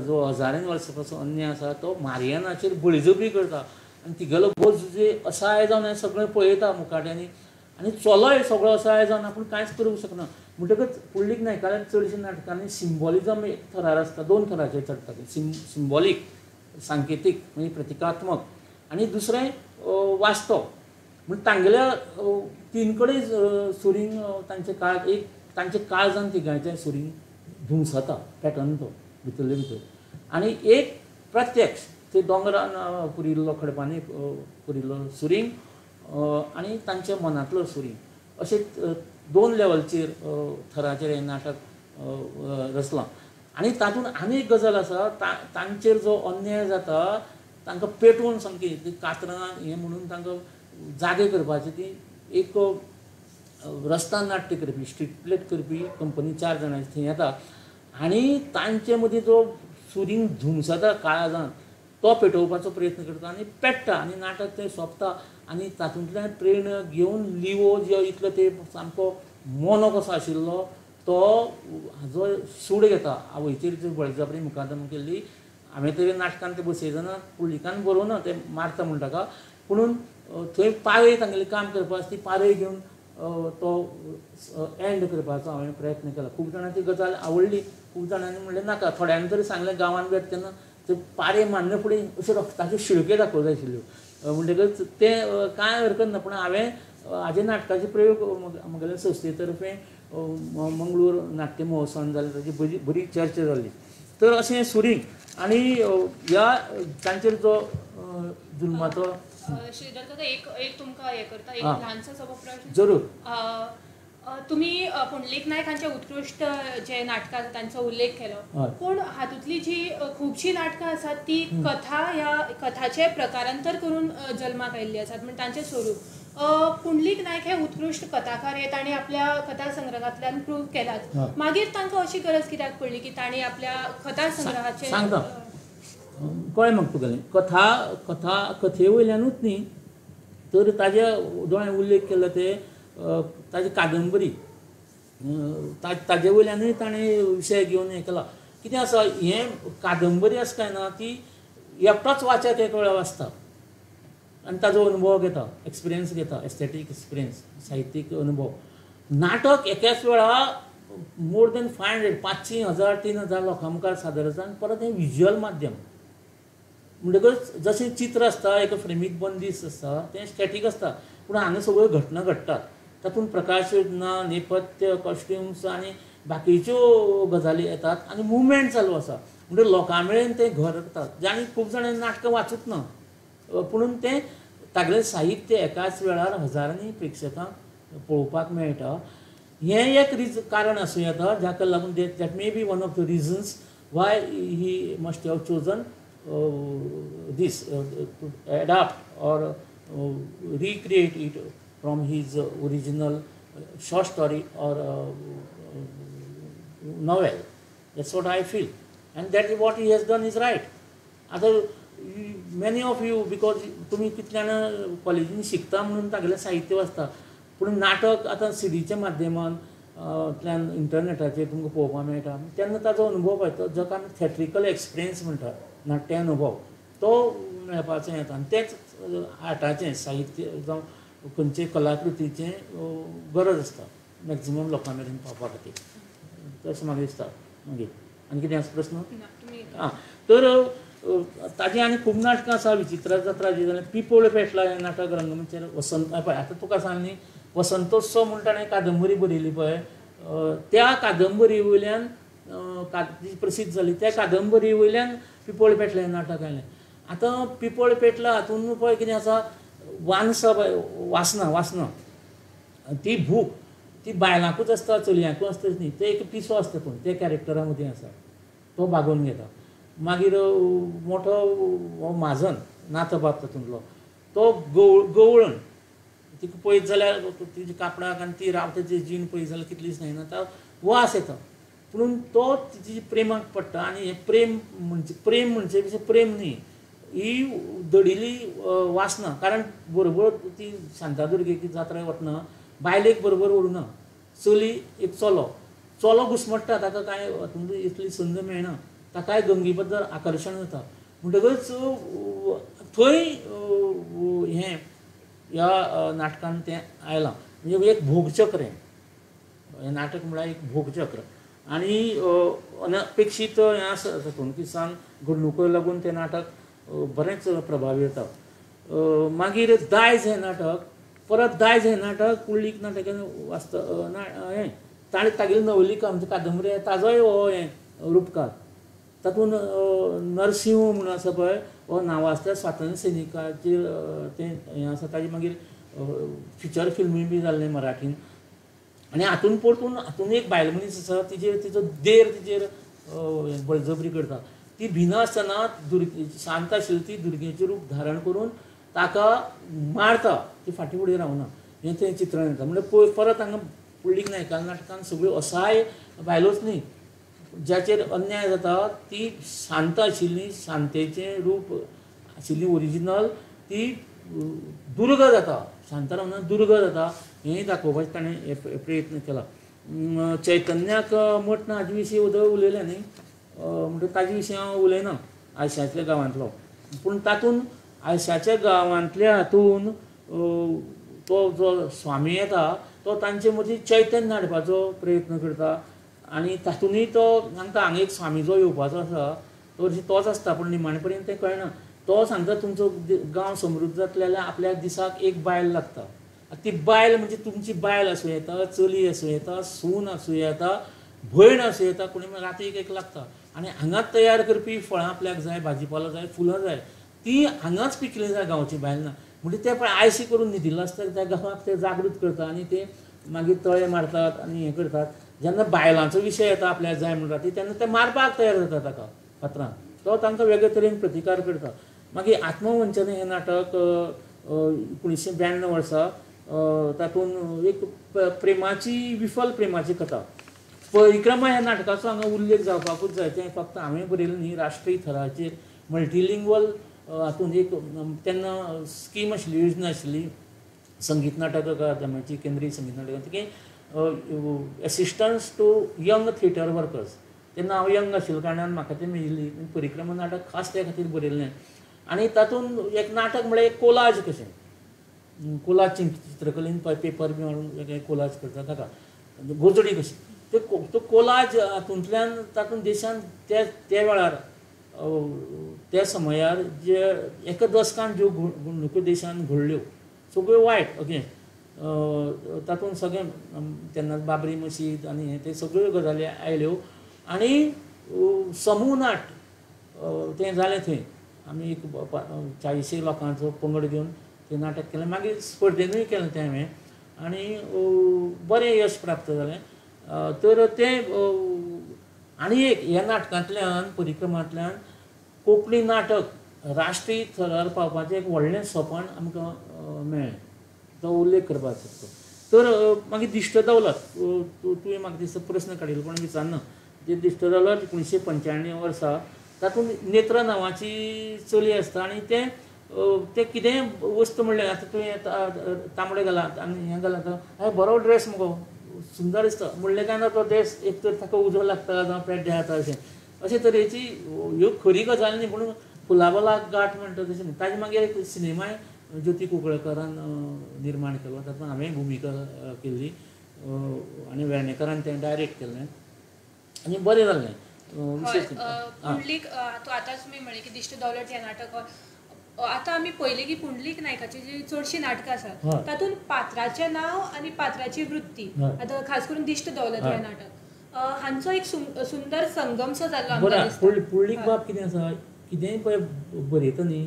जो हजारांनी वर्सां पासून अन्याय आसा तो मारियानाचेर बळजबरी करता आनी तिगेलो बोज जुजे असाय जावन हें सगळें पळयता मुखाट्यांनी आनी चलोय सगळो असाय जावन आपूण कांयच करूंक शकना म्हणटकच पुंडलीक नायकाल्या चडशे नाटकांनी सिंबॉलिजम एक थरार आसता 2 थराचेर चडटा सिंबॉलीक सांकेतीक म्हणजे प्रतिकात्मक आनी दुसरें वास्तव म्हणजे तांगेल्या 3 कडेन सुरींग तांचे काळ एक तांचे काळजान तिगांचें सुरींग धुंसता पॅटर्न तो भितरले भितर आनी एक प्रत्यक्ष थंय दोंगरान पुरिल्लो खडपांनी पुरिल्लो सुरींग आनी तांच्या मनांतलो सुरींग अशे 2 लेवलचेर थराचेर हें नाटक रचलां. आनी तातूंत आनी एक गजाल आसा, तांचेर जो अन्याय जाता तांकां पेटवून सामकी कातरां हें म्हणून तांकां जागे करपाची ती एक रस्त्यार नाट्य करपी स्ट्रीट प्लेट करपी कंपनी 4 जाणांची थंय येता आनी तांचे मदीं जो सुरींग धुमसता काळजान तो पेटोवपाचो प्रयत्न करता आनी पेट्टा आनी नाटक थंय सोंपता. आनी तातूंतल्यान प्रेरणा घेवन लिवो जो इतलो ते सामको मोनो कसो आशिल्लो तो हाजो सूड घेता. आवयचेर बळजबरी मुकादम केल्ली. हांवें तरी नाटकान ते बसयतना पुलिकान बरोवना ते मारता म्हण ताका, पुणून थंय पाळय तांगेलें काम करपाक ती पाळय घेवन तो एंड करपाचो हांवें प्रयत्न केला. खूब जाणांक ती गजाल आवडली. खूब जाणांनी म्हणलें नाका. थोड्यांनी तरी सांगलें गांवांत वेत तेन्ना ते पारे मारले फुडें अश्यो रक्ताच्यो शिळके दाखोवंक जाय आशिल्ल्यो. म्हणटकच ते कांय हरकत ना, पूण हांवें हाजे नाटकाचे प्रयोग म्हगेल्या संस्थे तर्फे मंगळूर नाट्य महोत्सवान जाले, ताची बरी चर्चा जाल्ली. तर अशें सुरींग आनी ह्या तांचेर जो जुल्माचो श्रीधर काका एक तुमकां हें करता, एक ल्हानसो सगळो प्रश्न. जरूर. तुम्ही पुंडलीक नायक हांचे उत्कृश्ट जे नाटकां तांचो उल्लेख केलो, पूण हातूंतली जी खुबशीं नाटकां आसात ती कथा ह्या कथाचे प्रकारांतर करून जल्माक आयिल्ली आसात. म्हणजे तांचें स्वरूप पुंडलीक नायक हे उत्कृश्ट कथाकार हे तांणी आपल्या कथा संग्रहांतल्यान प्रूव केलात. मागीर तांकां अशी गरज कित्याक पडली की तांणी आपल्या कथा संग्रहाचे कळ्ळें म्हाका तुगेलें. कथे वयल्यानूच न्ही तर ताजे जो हांवें उल्लेख केलो ते ताजी कादंबरी ताजे वयल्यानूय ताणें विशय घेवन हें केला. कितें आसा, हें कादंबरी आसा काय ना ती एकटोच वाचक एक वेळा वाचता आनी ताजो अनुभव घेता, एक्सपिरियन्स घेता, एस्थेटीक एक्सपिरियन्स, साहित्यीक अनुभव. नाटक एकाच वेळा मोर देन 500 500,000 3,000 लोकां मुखार सादर जाता आनी परत हें विज्युअल माध्यम. म्हणटकच जशें चित्र आसता एक फ्रेमीक बंदिस्त आसता तें स्टॅटीक आसता, पूण हांगा सगळ्यो घटना घडटात. तातूंत प्रकाश योजना, नेपथ्य, कॉस्ट्युम्स आनी बाकीच्यो गजाली येतात आनी मुवमेंट चालू आसा. म्हणजे लोकां मेळेन तें घर करतात. आनी खूब जाणांनी नाटकां वाचूंक ना, पुणून तें तागेलें साहित्य एकाच वेळार हजारांनी प्रेक्षकांक पळोवपाक मेळटा. हें एक कारण आसूं येता जाका लागून that may be one of the reasons why he must have chosen this to adapt or recreate it from his original short story or novel. That's what I feel, and that is what he has done is right. Other many of you, because तुम्ही कितल्यान कॉलेजीन शिकता म्हणून तागेलें साहित्य वाचता, पूण नाटक आतां सीडीच्या माध्यमान इंटरनेटाचेर तुमकां पळोवपाक मेळटा तेन्ना ताजो अनुभव पळयता, जाका आमी थेट्रिकल एक्सपिरियन्स म्हणटात. नाट्य अनुभव तो मेळपाचो येता आनी तेच आर्टाचें साहित्य जावं खंयचे कलाकृतीचें गरज आसता मॅक्झिमम लोकां मेरेन पावपा खातीर. तशें म्हाका दिसता. मागीर आनी कितें आसा प्रस्न? तर ताजी आनी खूब नाटकां आसा. विचित्रा जात्रा जी जाल्यार पिपोळ पेटला हें नाटक रंगमंचाचेर वसंत पळय आतां तुका सांग न्ही वसंतोत्सव म्हूण ताणें कादंबरी बरयली पळय, त्या कादंबरी वयल्यान जी प्रसिद्ध जाली त्या कादंबरी वयल्यान पिपोळ पेटलें नाटक आयलें. आतां पिपोळ पेटला हातूंत पळय कितें आसा, वानसा पळय वासना ती भूक ती बायलांकूच आसता चलयांकूय आसताच न्ही. ते एक पिसो आसता पूण ते कॅरेक्टरा मदीं आसा तो भागोवन घेता. मागीर मोठो हो म्हाजन नातबाब तातूंतलो तो गवळण तिका पळयत जाल्यार तिच्या कापडाक आनी ती रावता तेजी जीण पळयत जाल्यार कितलीच न्हयना ताका वास येता, पूण तो तिची प्रेमाक पडटा. आनी हें प्रेम म्हणजे प्रेम न्ही, ही दडिली वासना. कारण बरोबर ती शांतादुर्गेची जात्रा वतना बायलेक बरोबर व्हरुना, चली एक चलो घुस्मट्टा, ताका कांय हातूंत इतली संद मेळना, ताकाय गंगे बद्दल आकर्शण जाता. म्हणटकच थंय हें ह्या नाटकान तें आयलां. म्हणजे एक भोगचक्र हें नाटक म्हळ्यार एक भोगचक्र. आनी अनपेक्षीत हें आसा तातूंत की सांग घडणुको लागून तें नाटक बरेंच प्रभावी जाता. मागीर दायज हें नाटक पुंडलीक नाटकान वाचता हें ताणें तागेली नवलिका म्हणजे कादंबरी ताजोय हो हें रूपकार तातूंत नरसिंह म्हणून आसा पळय हो नांवाजत्या स्वातंत्र्य सैनिकाचेर तें हें आसा ताजी मागीर फिचर फिल्मूय बी जाल्लें मराठीन आनी हातूंत परतून हातूंत एक बायल मनीस आसा तिचो देर तिचेर बळजबरी करता ती भिना आसतना शांत आशिल्ली ती दुर्गेचें रूप धारण करून ताका मारता ती फाटीं फुडें रावना हें तें चित्रण येता म्हणजे परत हांगा पुंडलीक नायकान नाटकान सगळ्यो असाय बायलोच न्ही ज्याचेर अन्याय जाता ती शांत आशिल्ली शांतेचें रूप आशिल्ली ओरिजिनल ती दुर्ग जाता शांत रावना दुर्ग जाता हेंय दाखोवपाचें ताणें प्रयत्न केला चैतन्याक मठ ना हाजे विशीं उलयलें न्ही म्हणजे ताजे विशीं हांव उलयना आयशाच्या गांवांतलो पूण तातूंत आयशाच्या गांवांतल्या हातून तो जो स्वामी येता तो तांचे मदीं चैतन्य हाडपाचो प्रयत्न करता आनी तातूंतय तो सांगता हांगा एक स्वामी जो येवपाचो आसा तो तोच आसता पूण निमाणे पर्यंत तें कळना तो सांगता तुमचो गांव समृद्ध जातले जाल्यार आपल्याक दिसाक एक बायल लागता ती बायल म्हणजे तुमची बायल आसूं येता चली आसूं येता सून आसूं येता भयण आसूं येता कोणी रातीक एक लागता आनी हांगाच तयार करपी फळां आपल्याक जाय भाजीपालो जाय फुलां जाय ती हांगाच पिकली जाय गांवची बायल ना म्हणजे ते आयशी करून न्हिदिल्लो आसता त्या गांवाक ते जागृत करता आनी ते मागीर तळे मारतात आनी हें करतात जेन्ना बायलांचो विशय येता आपल्याक जाय म्हणटा ती तेन्ना ते मारपाक तयार जाता ताका फातरांक तो तांकां वेगळे तरेन प्रतिकार करता मागीर आत्मवंचन हें नाटक 1992 वर्सा तातूंत एक प्रेमाची विफल प्रेमाची कथा परिक्रमा ह्या नाटकाचो हांगा उल्लेख जावपाकूच जाय तें फक्त हांवें बरयलें न्ही राष्ट्रीय थराचेर मल्टिलिंग्वल हातूंत एक तेन्ना स्कीम आशिल्ली योजना आशिल्ली संगीत नाटक अकादमीची केंद्रीय संगीत नाटक की assistance to young theatre workers तेन्ना हांव यंग आशिल्ल्या कारणान म्हाका तें मेळिल्ली परिक्रमा नाटक खास त्या खातीर बरयल्लें आनी तातूंत एक नाटक म्हळ्यार एक कोलाज कशें कोलाज चित्रकलेन पेपर बी मारून वेगळे कोलाज करता ताका गोजडी कशी तो कोलाज हातूंतल्यान तातूंत देशान त्या वेळार त्या समयार जे एका दशकान ज्यो घडणुको देशान घडल्यो सगळ्यो वायट अगेन तातूंत सगळें तेन्ना बाबरी मशीद आनी हे ते सगळ्यो गजाली आयल्यो आनी समूह नाट तें जालें थंय आमी एक 40 लोकांचो पंगड घेवन तें नाटक केलें मागीर स्पर्धेनूय केलें तें हांवें आनी बरें यश प्राप्त जालें तर तें आनी एक ह्या नाटकांतल्यान परिक्रमांतल्यान कोंकणी नाटक राष्ट्रीय थरार पावपाचें एक व्हडलें सपन आमकां मेळ्ळें तो उल्लेख करपाक शकता तर मागीर दिश्ट दौलत तुवें म्हाका दिसता प्रस्न काडिल्लो पण विचारना ते दिश्ट दौलत 1995 वर्सा तातूंत नेत्र नांवाची चली आसता आनी तें कितेंय वस्त म्हणलें आतां तुवें तांबडे घालात आनी हें घालात हांवें बरो ड्रेस मुगो सुंदर दिसता म्हणलें काय ना तो ड्रेस एक तर ताका उजो लागता जावं पेड्डे खाता अशें तरेची ह्यो खरी गजाल न्ही पूण फुलाबलाक गाठ म्हणटा तशें न्ही ताजे मागीर एक सिनेमाय ज्योती कुंकळकारान निर्माण केलो तातूंत हांवें भुमिका केल्ली आनी वेर्णेकरान तें डायरेक्ट केल्लें आनी बरें जाल्लें पुंडलीक आतांच तुमी म्हणलें की दिश्ट दौलत हें नाटक आतां आमी पळयलें की पुंडलीक नायकाची जी चडशीं नाटकां आसात तातूंत पात्राचें नांव आनी पात्राची वृत्ती आतां खास करून दिश्ट दौलत हें नाटक हांचो एक सुंदर संगमसो जाल्लो आमकां दिसता पुंडलीक बाब कितें आसा कितेंय पळय बरयता न्ही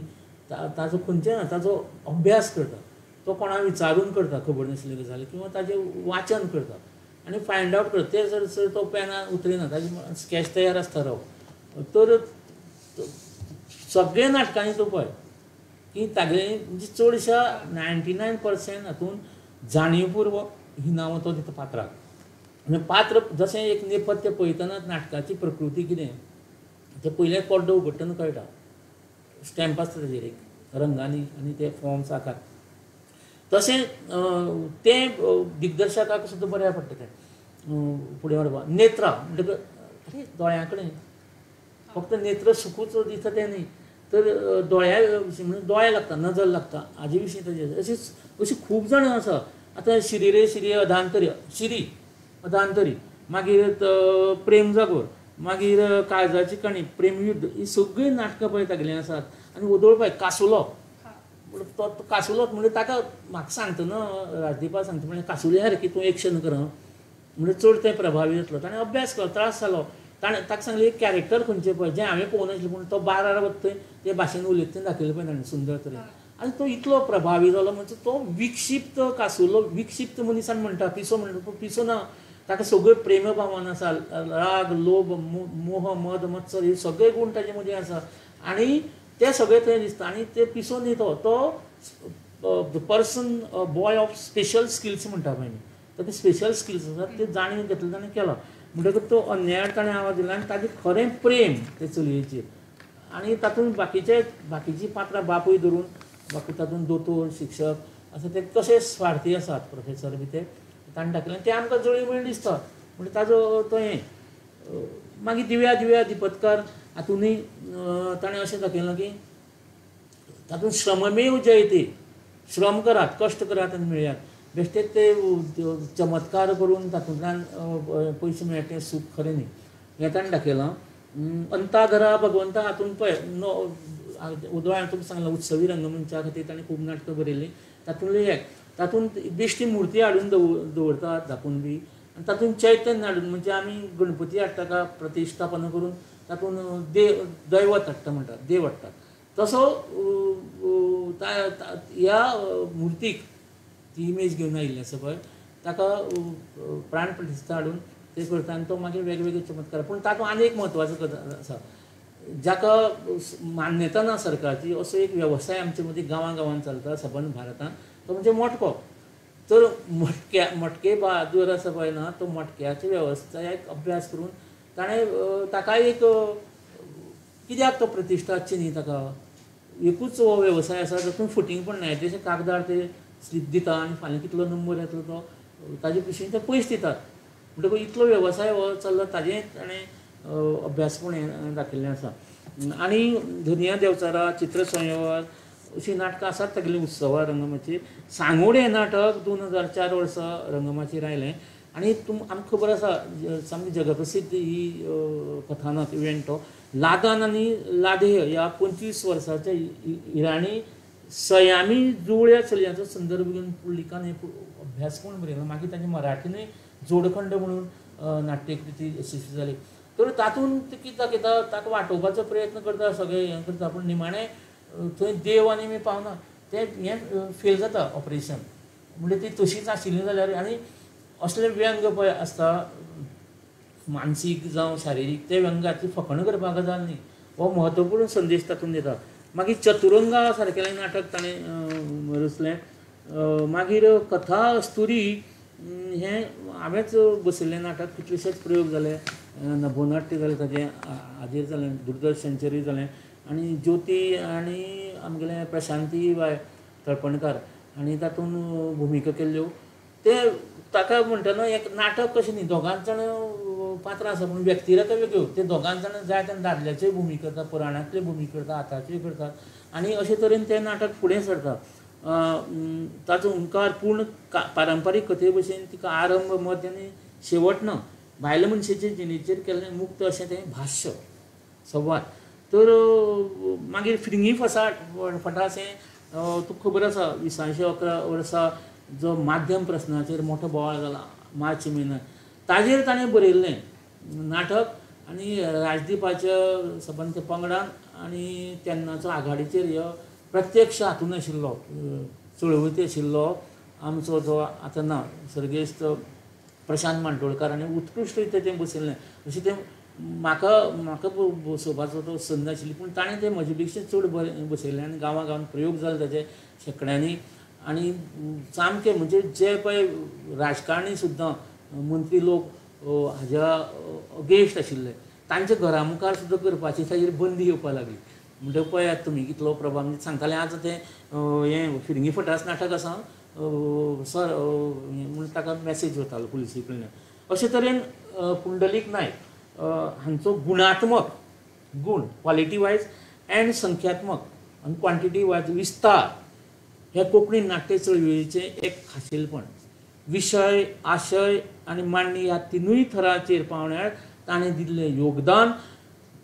ताजो खंयचें ना ताजो अभ्यास करता तो कोणाक विचारून करता खबर नासली गजाली किंवा ताजें वाचन करता आनी फायंड आवट करता ते जर तो पेनान उतरिना ताजे स्केच तयार आसता राव तर सगळे नाटकांनी तो पळय की तागेली म्हणजे चडशा 99% हातूंत जाणीवपूर्वक ही नांवां तो दिता पात्राक आनी पात्र जशें एक नेपथ्य पळयतना नाटकाची प्रकृती कितें तें पयलें पड्डो उगडटना कळटा स्टॅम्प आसता ताजेर एक रंगांनी आनी ते फॉर्म्स आकार तशें तें दिग्दर्शकाक सुद्दां बऱ्या पडटा तें फुडें व्हरपाक नेत्रां म्हणटकच दोळ्यां कडेन फक्त नेत्र सुकूच दिता तें न्ही तर दोळ्या विशीं म्हणजे दोळे लागता नजर लागता हाजे विशीं ताजेर अशी खूब जाणां आसा आतां शिरी रे शिरी अधांतरी शिरी अधांतरी मागीर प्रेम जागोर मागीर काळजाची काणी प्रेमयुध्द ही सगळीं नाटकां पळय तागेलीं आसात आनी वदळ पळय कासुलो तो कासुलो म्हणजे ताका म्हाका सांगतना राजदीपाक सांगता म्हणजे कासुल्या सारकी तूं एक्शन कर म्हणजे चड तें प्रभावी जातलो ताणें अभ्यास केलो त्रास जालो ताका सांगलें एक कॅरेक्टर खंयचें पळय जें हांवें पळोवंक नाशिल्लें पूण तो बारार वता थंय ते भाशेन उलयता तें दाखयलें पळय ताणें सुंदर तरेन आनी तो इतलो प्रभावी जालो म्हणजे तो विक्षिप्त कासुलो विक्षिप्त मनिसान म्हणटा पिसो म्हणटा पूण पिसो ना ताका सगळ्यो प्रेम भावना आसा राग लोभ मोह मद मत्सर हे सगळे गुण ताजे मदीं आसा आनी ते सगळे थंय दिसता आनी ते पिसो न्ही तो the person boy of special skills म्हणटा पळय न्ही तर ते स्पेशल स्किल्स आसात ते जाणून घेतले ताणें केलो म्हणटकच तो अन्यायार ताणें आवाज दिला आनी ताजें खरें प्रेम ते चलयेचेर आनी तातूंत बाकीची पात्रां बापूय धरून बाकी तातूंत दोतोर शिक्षक अशे ते कशे स्वार्थी आसात प्रोफेसर बी ते ताणें दाखयलें तें आमकां जळी म्हण दिसता म्हणजे ताजो तो हें मागीर दिव्या दिपतकार हातूंतय ताणें अशें दाखयलां की तातूंत श्रममेव जयते श्रम करात कश्ट करात आनी मेळयात बेश्टे ते चमत्कार करून तातूंतल्यान पयशे मेळटा तें सूख खरें न्ही हें ताणें दाखयलां अंताघरा भगवंता हातूंत पळय उदोळ हांवें तुमकां सांगलां उत्सवी रंगमंचा खातीर ताणें खूब नाटकां बरयलीं तातूंतली एक तातूंत बेश्टी मुर्ती हाडून दवरतात धापून बी आनी तातूंत चैतन्य हाडून म्हणजे आमी गणपती हाडटा ताका प्रतिश्ठापना करून तातूंत दैवत हाडटा म्हणटात देव हाडटात तसो ह्या मुर्तीक ती इमेज घेवन आयिल्ली आसा पळय ताका प्राण प्रतिश्ठा हाडून ते करता आनी तो मागीर वेगवेगळे चमत्कार पूण तातूंत आनी एक म्हत्वाचो गजाल आसा जाका मान्यता ना सरकारची असो एक वेवसाय आमचे मदीं गांवांत चलता सबंद भारतांत तो म्हणजे मटको तर मटके बहादूर आसा पळय ना तो मटक्याचे वेवसायाक अभ्यास करून ताणें ताका एक कित्याक तो प्रतिश्ठाची न्ही ताका एकूच हो वेवसाय आसा तातूंत फुटींग पण ना तेचे कागदार ते स्लीप दिता आनी फाल्यां कितलो नंबर येतलो तो ताजे पिशेन ते पयशे दितात म्हणटकूच इतलो वेवसाय हो चल्ला ताजें ताणें अभ्यास पण हें दाखयल्लें आसा आनी धनिया देंवचारा चित्रसंवाद अशीं नाटकां आसात तागेलीं उत्सवा रंगमाचेर सांगोड हें नाटक 2004 वर्सा रंगमाचेर आयलें आनी आमकां खबर आसा सामकी जगप्रसिद्ध ही कथानक इव्हेंट तो लादान आनी लादेह ह्या 25 वर्साच्या इराणी सयामी जुळ्या चलयांचो संदर्भ घेवन पुंडलिकान अभ्यास कोण बरयलो मागीर ताचे मराठीनूय जोडखंड म्हणून नाट्यकृती यशस्वी जाली तर तातूंत कितें दाखयता ताका वाटोवपाचो प्रयत्न करता सगळे हें करता पूण निमाणें थंय देव आनी आमी पावना तें हें फेल जाता ऑपरेशन म्हणजे ती तशीच आशिल्ली जाल्यार आनी असले व्यंग पळय आसता मानसीक जावं शारिरीक ते व्यंगाची फकाणां करपाक गजाल न्ही हो म्हत्वपूर्ण संदेश तातूंत दिता मागीर चतुरंगा सारकेलें नाटक ताणें रचलें मागीर कथा अस्तुरी हें हांवेंच बसयल्लें नाटक कितलेशेच प्रयोग जाले नभोनाट्य जालें ताजें हाजेर जालें दूरदर्शनचेरूय जालें आनी ज्योती आनी आमगेले प्रशांती बाय तळपणकार हांणी तातूंत भुमिका केल्ल्यो ते ताका म्हणटना एक नाटक कशें न्ही दोगांच जाण पात्रां आसा पूण व्यक्तिरेखा वेगळ्यो ते दोगांच जाण जाय तेन्ना दादल्याच्योय भुमिका करता पुराणांतल्यो भुमिका करता आतांच्योय करतात आनी अशे तरेन तें नाटक फुडें सरता ताचो ओंकार पूर्ण पारंपारीक कथे भशेन तिका आरंभ मध्य आनी शेवट ना भायल्या मनशेचे जिणेचेर केल्लें मुक्त अशें तें भाश्य संवाद तर मागीर फिरंगी फटास हें तुका खबर आसा 2011 वर्सा जो माध्यम प्रश्नाचेर मोठो बोवाळ जाला मार्च म्हयन्यांत ताजेर ताणें बरयल्लें नाटक आनी राजदीपाच्या सबंद पंगडान आनी तेन्नाचो आघाडीचेर ह्यो प्रत्यक्ष हातून आशिल्लो चळवळीत आशिल्लो आमचो जो आतां ना सर्गेस्त प्रशांत मांडोळकार आनी उत्कृश्ट रितीन तें बसयल्लें अशें तें म्हाका बसोवपाचो तो संद आशिल्ली पूण ताणें तें म्हजे पेक्षा चड बरें बसयल्लें आनी गांवां प्रयोग जाले ताजे शेकड्यांनी आनी सामकें म्हणजे जे पळय राजकारणी सुद्दां मंत्री लोक हाज्या अगेन्स्ट आशिल्ले तांच्या घरा मुखार सुद्दां करपाची ताजेर बंदी येवपाक लागली म्हणटकच पळयात तुमी कितलो प्रभाव सांगतालें आज तें हें फिरंगी फटास नाटक आसा सर म्हण ताका मॅसेज वतालो पुलिसी कडल्यान अशे तरेन पुंडलीक नायक हांचो गुणात्मक गूण क्वॉलिटी वायज एंड संख्यात्मक आनी क्वॉन्टिटी वायज विस्तार हे कोंकणी नाट्य चळवळीचें एक खाशेलपण विशय आशय आनी मांडणी ह्या तिनूय थरांचेर पावण्यार ताणें दिल्लें योगदान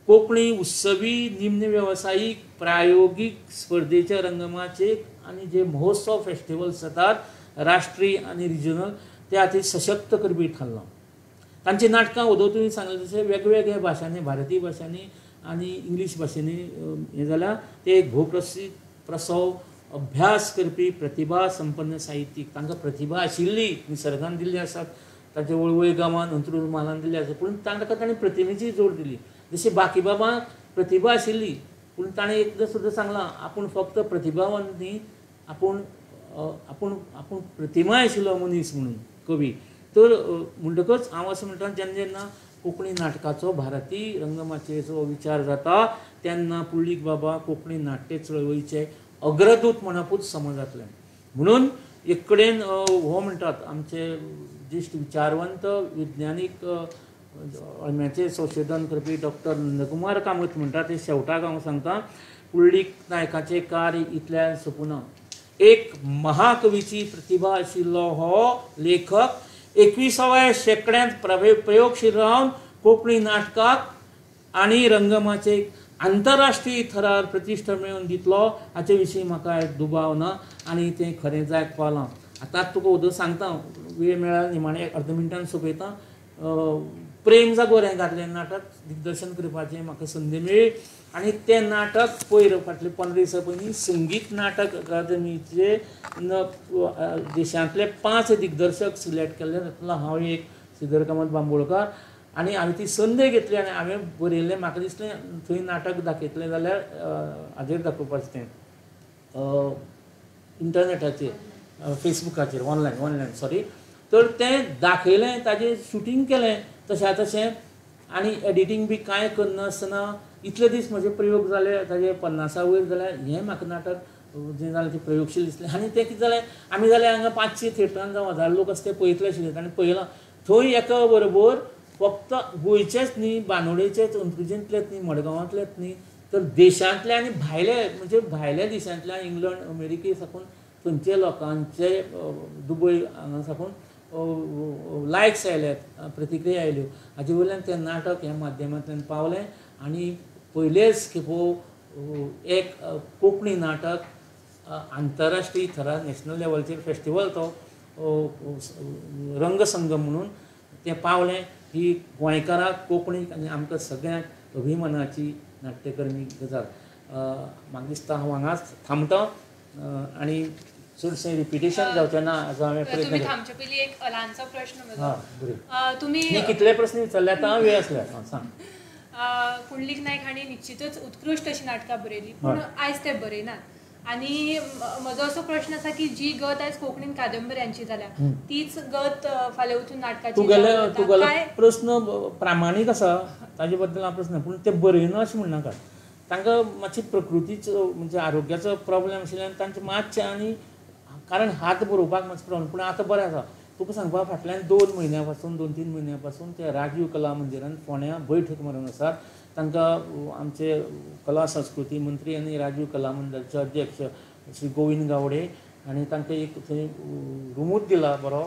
कोंकणी उत्सवी निम्न वेवसायीक प्रायोगीक स्पर्धेच्या रंगमाचेर आनी जे महोत्सव फेस्टिवल्स जातात राष्ट्रीय आनी रिजनल ते खातीर सशक्त करपी थारला तांची नाटकां वदो तुवें सांगलें तशें वेगवेगळ्या भाशांनी भारतीय भाशांनी आनी इंग्लीश भाशेनी हें जाल्यार ते एक प्रसव अभ्यास करपी प्रतिभा संपन्न साहित्यीक तांकां प्रतिभा आशिल्ली निसर्गान दिल्ली आसात तांचे वळवय गांवांत अंत्रूज म्हालान दिल्ली आसा पूण तांकां ताणें प्रतिमेची जोड दिली जशी बाकी बाबांक प्रतिभा आशिल्ली पूण ताणें एकदां सुद्दां सांगलां आपूण फक्त प्रतिभावंत न्ही आपूण आपूण आपूण प्रतिमा आशिल्लो मनीस म्हणून कवी तर म्हणटकच हांव अशें म्हणटा जेन्ना जेन्ना कोंकणी नाटकाचो भारतीय रंगमाचयेचो विचार जाता तेन्ना पुंडलीक बाबा कोंकणी नाट्य चळवळीचे अग्रदूत म्हणपूच समजतलें म्हणून एक कडेन हो म्हणटात आमचे ज्येश्ठ विचारवंत विज्ञानीक अळम्याचें संशोधन करपी डॉक्टर नंदकुमार कामत म्हणटा ते शेवटाक हांव सांगता पुंडलीक नायकाचें कार्य इतल्यान सोंपुना एक महाकवीची प्रतिभा आशिल्लो हो लेखक 21व्या शेंकड्यांत प्रयोगशील रावन कोंकणी नाटकाक आनी रंगमाचयेक आंतरराष्ट्रीय थरार प्रतिश्ठा मेळोवन दितलो हाचे विशीं म्हाका दुबाव ना आनी तें खरें जायत पावलां आतांच तुका उदक सांगता वेळ मेळ्ळ्यार निमाणें अर्द मिनटान सोंपयता प्रेम जागोर हें घातलें नाटक दिग्दर्शन करपाचें म्हाका संदी मेळ्ळी आनी तें नाटक पयर फाटले 15 दिसां पयलीं संगीत नाटक अकादमीचे देशांतले 5 दिग्दर्शक सिलेक्ट केल्ले तातूंतलो हांव एक श्रीधर कामत बांबोळकार आनी हांवें ती संद घेतली आनी हांवें बरयल्लें म्हाका दिसलें थंय नाटक दाखयतलें जाल्यार हाजेर दाखोवपाचें तें इंटरनेटाचेर फेसबुकाचेर ऑनलायन सॉरी तर तें दाखयलें ताजें शुटींग केलें तशें आनी एडिटींग बी कांय करनासतना इतले दीस म्हजे प्रयोग जाले ताजे 50 वयर जाल्यार हें म्हाका नाटक जें जालें तें प्रयोगशील दिसलें आनी तें कितें जालें आमी जाल्यार हांगा 500 थिएटरान जावं 1000 लोक आसा ते पळयतले आशिल्ले आनी पळयलां थंय एका बरोबर फक्त गोंयचेच न्ही बांदोडेचेच अंत्रुजेंतलेच न्ही मडगांवांतलेच न्ही तर देशांतले आनी भायले म्हणजे भायल्या देशांतल्या इंग्लंड अमेरिके साकून थंयचे लोकांचे दुबय हांगा साकून लायक्स आयल्यात प्रतिक्रिया आयल्यो हाजे वयल्यान तें नाटक ह्या माध्यमांतल्यान पावलें आनी पयलेच खेपो एक कोंकणी नाटक आंतरराष्ट्रीय थरार नॅशनल लेवलचेर फेस्टिवल तो रंगसंगम म्हणून तें पावलें ही गोंयकाराक कोंकणीक आनी आमकां सगळ्यांक अभिमानाची नाट्यकर्मी गजाल म्हाका दिसता हांव हांगाच थांबता आनी चडशें रिपिटेशन जावचें ना हाजो हांवें प्रयत्न केलो थांबचे पयलीं एक ल्हानसो प्रश्न हां म्हजो बरें तुमी कितले प्रस्न विचारले आतां वेळ आसल्यार सांग पुंडलीक नायक हांणी निश्चितच उत्कृश्ट अशी नाटकां बरयलीं पूण आयज ते बरयनात आनी म्हजो असो प्रश्न आसा की जी गत आयज कोंकणीन कादंबऱ्यांची जाल्या तीच गत फाल्यां वचून नाटकाची तुगेलो प्रस्न प्रामाणीक आसा ताजे बद्दल हांव प्रस्न पूण ते बरयना अशें म्हणनाका तांकां मातशी प्रकृतीचो म्हणजे आरोग्याचो प्रॉब्लेम आशिल्ल्यान तांचे मातशें आनी कारण हात बरोवपाक मातसो प्रॉब्लेम पूण आतां बरें आसा तुका सांगपा फाटल्यान 2 म्हयन्यां पासून 2-3 म्हयन्यां पासून ते राजीव कला मंदिरान फोंड्या बैठक मारून आसात तांकां आमचे कला संस्कृती मंत्री आनी राजीव कला मंदिराचे अध्यक्ष श्री गोविंद गावडे आनी तांकां एक थंय रुमूच दिला बरो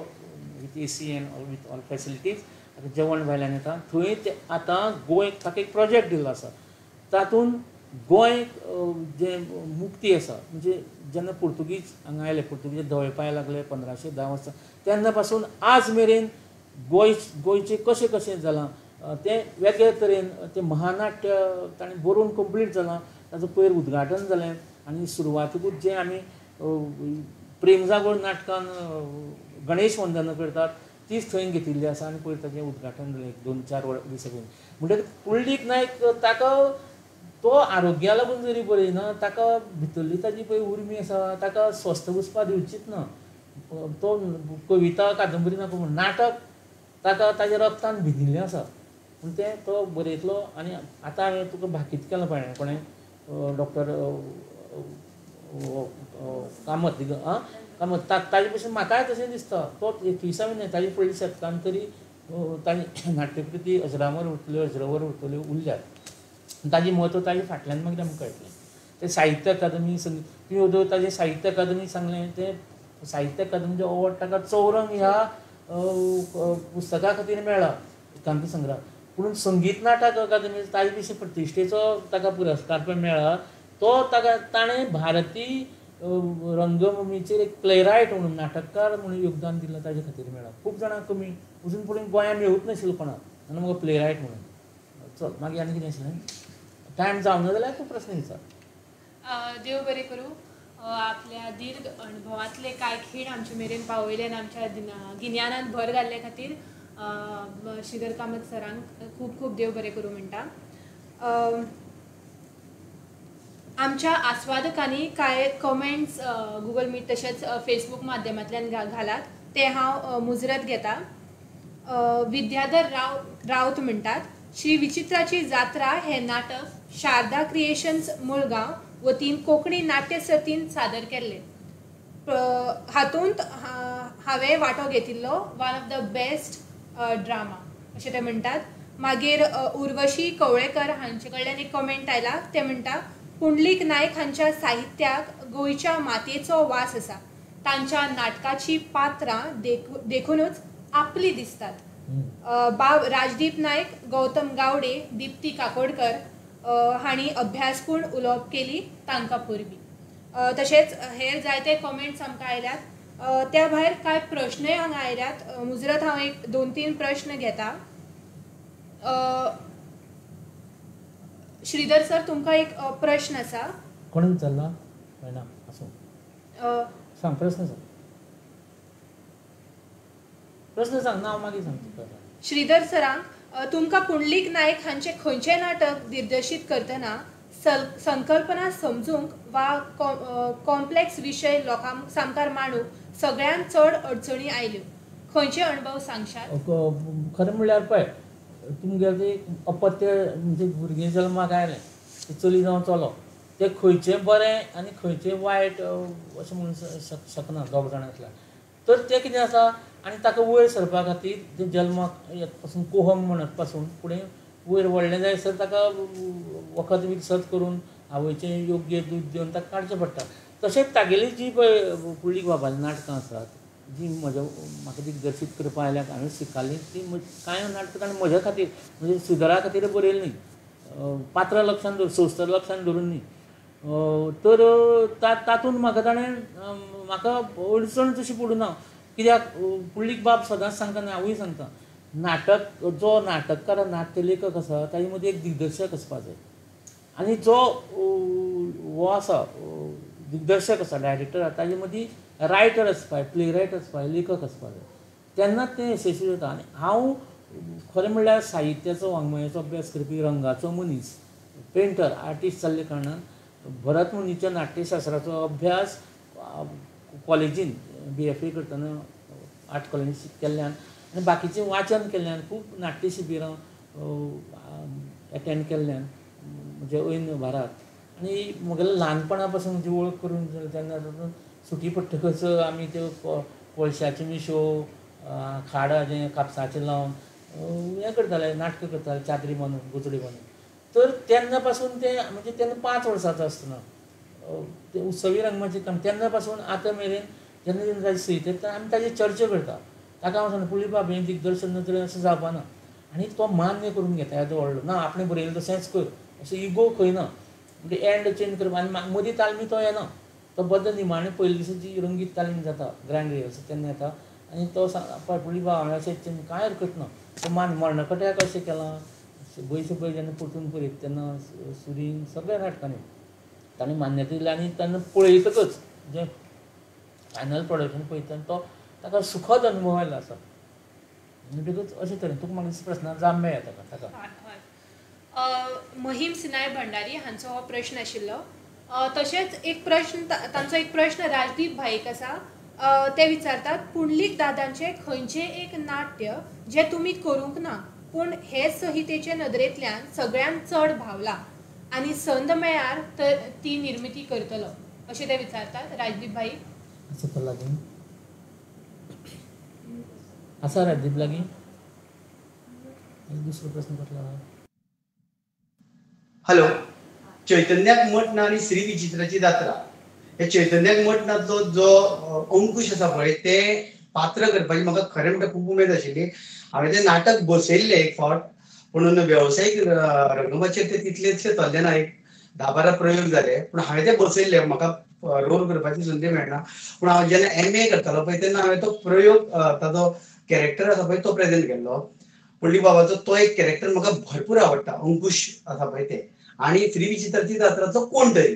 with AC end with all facilities जेवण भायल्यान येता थंय ते आतां गोंय ताका एक प्रोजेक्ट दिल्लो आसा तातूंत गोंय जे मुक्ती आसा म्हणजे जेन्ना पुर्तुगीज हांगा आयले पुर्तुगीज धवळपाय लागले 1510 वर्सां तेन्ना पासून आज मेरेन गोंयचें कशें कशें जालां तें वेगळे तरेन तें महानाट्य ताणें बरोवन कंप्लीट जालां ताचो पयर उद्घाटन जालें आनी सुरवातीकूच जें आमी प्रेम जागोर नाटकान गणेश वंदना करतात तीच थंय घेतिल्ली आसा आनी पयर ताचें उद्घाटन जालें 2-4 दिसां पयलीं म्हणटकीर पुंडलीक नायक ताका तो आरोग्या लागून जरी बरयना ताका भितरली ताजी पळय उर्मी आसा ताका स्वस्थ बसपा दिवचीच ना तो कविता कादंबरी नाका पूण नाटक ताका ताच्या रक्तान भिदिल्लें आसा पूण तें तो बरयतलो आनी आतां हांवें तुका भाकीत केलां पळय कोणें डॉक्टर कामत कामत ताजे भशेन म्हाकाय तशें दिसता तो 21व्या न्हय ताजे फुडल्या शेतकान तरी ताजी नाट्यकृती अजरामर उरतल्यो उरल्यात ताजें म्हत्व ताजे फाटल्यान मागीर आमकां कळटलें तें साहित्य अकादमी तुवें उदो ताजें साहित्य अकादमी सांगलें तें साहित्य अकादमीचो अवॉर्ड ताका चौरंग ह्या पुस्तका खातीर मेळ्ळा एकांकी संग्रह पूण संगीत नाटक अकादमी ताजे विशीं प्रतिश्ठेचो ताका पुरस्कार पण मेळ्ळा तो ताका ताणें भारतीय रंगभुमीचेर एक प्लेरायट म्हणून नाटककार म्हणून योगदान दिलं ताजे खातीर मेळ्ळां. खूब जाणांक कमी अजून पर्यंत गोंयांत मेळूच नाशिल्लो कोणाक आनी म्हाका प्लेरायट म्हणून. चल मागीर आनी कितें आशिल्लें? टायम जावना जाल्यार तूं प्रस्न विचार. देव बरें करूं. आपल्या दीर्घ अणभवांतले कांय खीण आमचे मेरेन पावयले आनी आमच्या गिन्यानान भर घाल्ले खातीर श्रीधर कामत सरांक खूब खूब देव बरें करूं म्हणटा. आमच्या आस्वादकांनी कांय कमेंट्स गुगल मीट तशेंच फेसबूक माध्यमांतल्यान घालात ते हांव मुजरत घेता. विद्याधर रावत म्हणटात, श्री विचित्राची जात्रा हे नाटक शारदा क्रिएशन्स मुळगांव वतीन कोंकणी नाट्य सर्तीन सादर केल्ले. हातूंत हांवें वांटो घेतिल्लो one of the best drama अशें ते म्हणटात. मागीर उर्वशी कवळेकर हांचे कडल्यान एक कमेंट आयला. ते म्हणटा, पुंडलीक नायक हांच्या साहित्याक गोंयच्या मातयेचो वास आसा. तांच्या नाटकाची पात्रां देखूनच आपली दिसतात. बाब राजदीप नायक, गौतम गावडे, दिप्ती काकोडकर हांणी अभ्यासपूर्ण उलोवप केली तांकां परबीं. तशेंच हेर जायते कमेंट्स आमकां आयल्यात. त्या भायर कांय प्रश्नय हांगा आयल्यात. मुजरत हांव एक 2-3 प्रश्न घेता. श्रीधर सर, तुमकां एक प्रश्न आसा. कोणी विचारला? ना असो सांग प्रश्न सांग. प्रश्न सांग ना मागीर सांग. श्रीधर सरांक तुमकां पुंडलीक नायक हांचे खंयचें नाटक दिग्दर्शीत करतना संकल्पना समजूंक वा कॉम्प्लेक्स विशय लोकांक सामकार मांडूंक सगळ्यांत चड अडचणी आयल्यो. खंयचे अणभव सांगशात? खरें म्हणल्यार पळय, तुमगेलें अपत्य म्हणजे भुरगें जल्माक आयलें, चली जावं चलो, तें खंयचें बरें आनी खंयचें वायट अशें म्हणून शकना दोग जाणांतल्यान. तर तें कितें आसा आनी ताका वयर सरपा खातीर तें जल्माक येत पासून कोहम म्हणत पासून फुडें वयर व्हडलें जायसर ताका वखद विकसत करून आवयचें योग्य दूद दिवन ताका काडचें पडटा. तशेंच तागेली जी पळय पुंडलीक बाबालीं नाटकां आसात जी म्हाका दिग्दर्शीत करपा आयल्याक हांवें शिकयली ती कांय नाटकां ताणें म्हज्या खातीर म्हणजे सुदारा खातीर बरयलीं न्ही, पात्रां लक्षांत दवरून, संस्था लक्षांत धरून न्ही. तर तातूंत म्हाका ताणें म्हाका अडचण तशी पडूं ना. कित्याक पुंडलीक बाब सदांच सांगता आनी हांवूय सांगता, नाटक जो नाटककार नाट्य लेखक आसा ताजे मदीं एक दिग्दर्शक आसपा जाय. आनी जो हो आसा दिग्दर्शक आसा, डायरेक्टर आसा, ताजे मदीं रायटर आसपा जाय, प्ले रायटर आसपा जाय, लेखक आसपा जाय. तेन्नाच तें यशस्वी जाता. आनी हांव खरें म्हणल्यार साहित्याचो वाङ्मयाचो अभ्यास करपी रंगाचो मनीस, पेंटर, आर्टिस्ट जाल्ले कारणान भरत मुनीच्या नाट्यशास्त्राचो अभ्यास कॉलेजीन BFA करतना आर्ट कॉलेजीन केल्ल्यान आनी बाकीचें वाचन केल्ल्यान खूब नाट्य शिबिरां एटेंड केल्ल्यान म्हणजे ऐन भारात आनी म्हगेल्या ल्हानपणा पासून जी वळख करून तेन्ना सुटी पडटकच आमी त्यो कोळशाचे मिशो, खाडाचें कापसाचें लावन हें करताले, नाटकां करताले, चादरी बांदून, गोचडी बांदून. तर तेन्ना पासून तें म्हणजे तेन्ना 5 वर्सांचो आसतना तें उत्सवी रंगमंच काम तेन्ना पासून आतां मेरेन जेन्ना जेन्ना ताजी सयत येता आमी ताजी चर्चा करता. ताका हांव सांगता पुंडलीक बाब हें दिग्दर्शन नदरेन अशें जावपा ना आनी तो मान्य करून घेता येदो व्हडलो ना, आपणें बरयलें तशेंच कर अशें इगो खंय ना. म्हणजे एंड चेंज करप आनी मदीं तालमी तो येना, तो बद्द निमाणें पयले दिसा जी रंगीत तालीम जाता ग्रँड रिहर्सल तेन्ना येता आनी तो सांगता पुंडलीक बाब हांवें अशें चेंज कांय हरकत ना. तो मरणकट्याक अशें केलां, बैस पळय जेन्ना परतून पळयत तेन्ना सुरीन सगळ्या नाटकांनी ताणें मान्यता दिली आनी तेन्ना पळयतकच जें फायनल प्रोडक्शन पळयतना तो ताका सुखद अनुभव आयलो आसा. म्हणटकच अशे तरेन तुका म्हाका प्रस्नाक जाप मेळ्ळा ताका. महिम सिनाय भंडारी हांचो हो प्रश्न आशिल्लो. तशेंच एक प्रश्न तांचो एक प्रश्न राजदीप भाईक आसा. ते विचारतात, पुंडलीक दादांचें खंयचें एक नाट्य जें तुमी करूंक ना पूण हे संहितेचे नदरेंतल्यान सगळ्यांत चड भावला आनी संद मेळ्ळ्यार तर ती निर्मिती करतलो अशें ते विचारतात राजदीप भाई. आसा राजदीप लागीं दुसरो प्रश्न कसलो? हॅलो. चैतन्याक मठ ना आनी श्री विचित्राची जात्रा हे चैतन्याक मठ नाचो जो अंकुश आसा पळय ते पात्र करपाची म्हाका खरें म्हणटा खूब उमेद आशिल्ली. हांवें तें नाटक बसयल्लें एक फावट, पूण वेवसायीक रंगमंचाचेर ते तितलेशें चल्लें ना. एक 10-12 प्रयोग जाले, पूण हांवें ते बसयले, म्हाका रोल करपाची संदी मेळना. पूण हांव जेन्ना MA करतालो पळय तेन्ना हांवें तो प्रयोग ताजो कॅरेक्टर आसा पळय तो प्रेझेंट केल्लो. पुंडलीक बाबाचो तो एक कॅरेक्टर म्हाका भरपूर आवडटा, अंकुश आसा पळय ते, आनी श्री विचित्राची जात्राचो कोण तरी.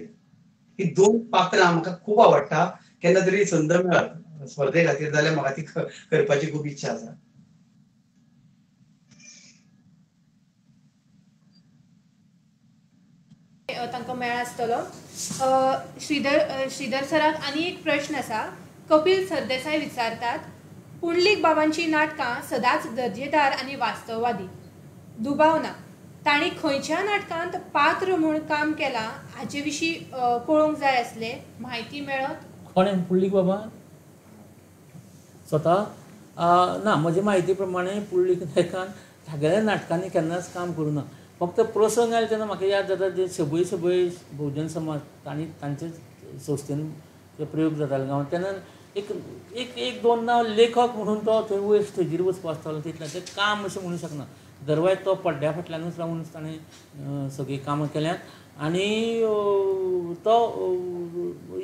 ही 2 पात्रां म्हाका खूब आवडटा. केन्ना तरी संद मेळत स्पर्धे खातीर जाल्यार म्हाका ती करपाची खूब इच्छा आसा. तांकां मेळ आसतलो. श्रीधर सराक आनी एक प्रश्न आसा. कपिल सरदेसाय विचारतात, पुंडलीक बाबांची नाटकां सदांच दर्जेदार आनी वास्तववादी, दुबाव ना. तांणी खंयच्या नाटकांत पात्र म्हूण काम केलां हाचे विशीं कळोवंक जाय आसले, म्हायती मेळत? कोणें पुंडलीक बाबान स्वता ना, म्हजे म्हायती प्रमाणे पुंडलीक नायकान सगळ्या नाटकांनी केन्नाच काम करूं ना. फक्त प्रसंग आयले तेन्ना म्हाका याद जाता ते सबय भोवजन समाज तांचे संस्थेन ते प्रयोग जाताले गांवांत, तेन्ना एक दोन नांव लेखक म्हणून तो थंय वयर स्टेजीर वचपाक आसतालो. तितलें तें काम अशें म्हणूं शकना. दरवाय तो पड्ड्या फाटल्यानूच रावून ताणें सगळीं कामां केल्यांत आनी तो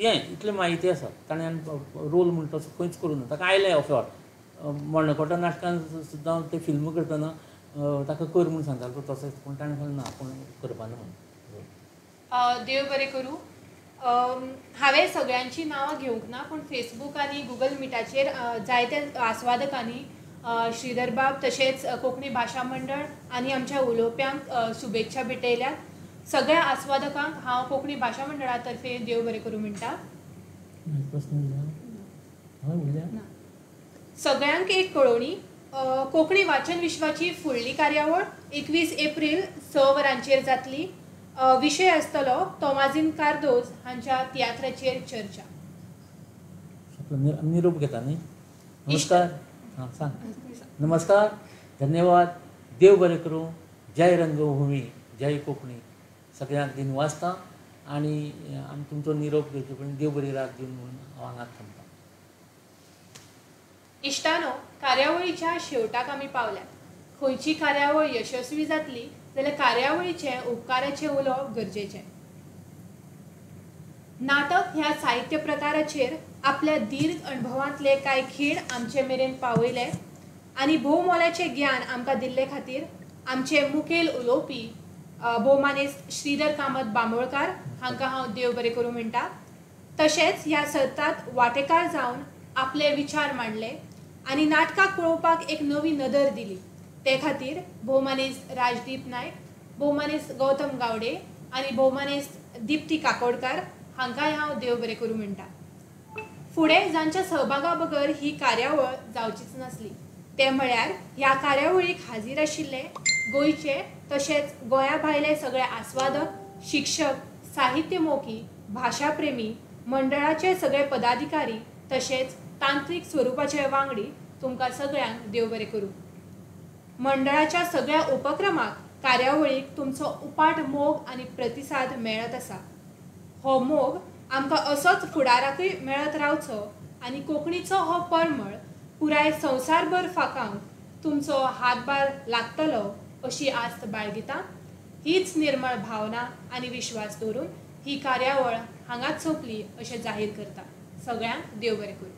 हें इतलें म्हायती आसा. ताणें रोल म्हणटा तसो खंयच करूं ना. ताका आयलें ऑफर. मरणकोटा नाटकान सुद्दां ते फिल्म करतना ताका कर म्हूण सांगतालो तो तसोच, पूण ताणें सांगलें ना पूण करपाना म्हणून. देव बरें करूं. हांवें सगळ्यांची नांवां घेवंक ना, पूण फेसबूक आनी गुगल मिटाचेर जायते आस्वादकांनी श्रीधर बाब तशेंच कोंकणी भाशा मंडळ आनी आमच्या उलोवप्यांक शुभेच्छा भेटयल्यात. सगळ्या आस्वादकांक हांव कोंकणी भाशा मंडळा तर्फे देव बरें करूं म्हणटा. सगळ्यांक एक कळोवणी. कोंकणी वाचन विश्वाची फुडली कार्यावळ 21 एप्रील 6 वरांचेर जातली. विशय आसतलो तोमाजीन कार्दोज हांच्या तियात्राचेर चर्चा. निरोप घेता न्ही. नमस्कार. हां सांग. नमस्कार, धन्यवाद, देव बरें करूं. जय रंगभूमी, जय कोंकणी. सगळ्यांक दिन वाचता आनी आमी तुमचो निरोप घेवचो पण देव बरी रात दिवन म्हणून हांव हांगाच थांबता. इश्टानो, कार्यावळीच्या शेवटाक आमी पावल्यात. खंयची कार्यावळ यशस्वी जातली जाल्यार कार्यावळीचें उपकाराचें उलोवप गरजेचें. नाटक ह्या साहित्य प्रकाराचेर आपल्या दीर्घ अणभवांतले कांय खीण आमचे मेरेन पावयले आनी भोवमोलाचें ज्ञान आमकां दिल्ले खातीर आमचे मुखेल उलोवपी भोवमानेस्त श्रीधर कामत बांबोळकार हांकां हांव देव बरें करूं म्हणटा. तशेंच ह्या सर्तांत वांटेकार जावन आपले विचार मांडले आनी नाटकाक पळोवपाक एक नवी नदर दिली. ते खातीर भोवमानेस्त राजदीप नायक, भोवमानेस्त गौतम गावडे आनी भोवमानेस्त दिप्ती काकोडकार हांकांय हांव देव बरें करूं म्हणटा. फुडें जांच्या सहभागा बगर ही कार्यावळ जावचीच नासली ते म्हळ्यार ह्या कार्यावळीक हाजीर आशिल्ले गोंयचे तशेंच गोंया भायले सगळे आस्वादक, शिक्षक, साहित्य मोगी, भाशाप्रेमी, मंडळाचे सगळे पदाधिकारी तशेंच तांत्रीक स्वरुपाचे वांगडी तुमकां सगळ्यांक देव बरें करूं. मंडळाच्या सगळ्या उपक्रमाक कार्यावळीक तुमचो उपाट मोग आनी प्रतिसाद मेळत आसा. हो मोग आमकां असोच फुडाराकूय मेळत रावचो आनी कोंकणीचो हो परमळ पुराय संवसारभर फाकावंक तुमचो हातभार लागतलो अशी आस्त बाळगिता. हीच निर्मळ भावना आनी विश्वास दवरून ही कार्यावळ हांगाच सोंपली अशें जाहीर करता. सगळ्यांक देव बरें करूं.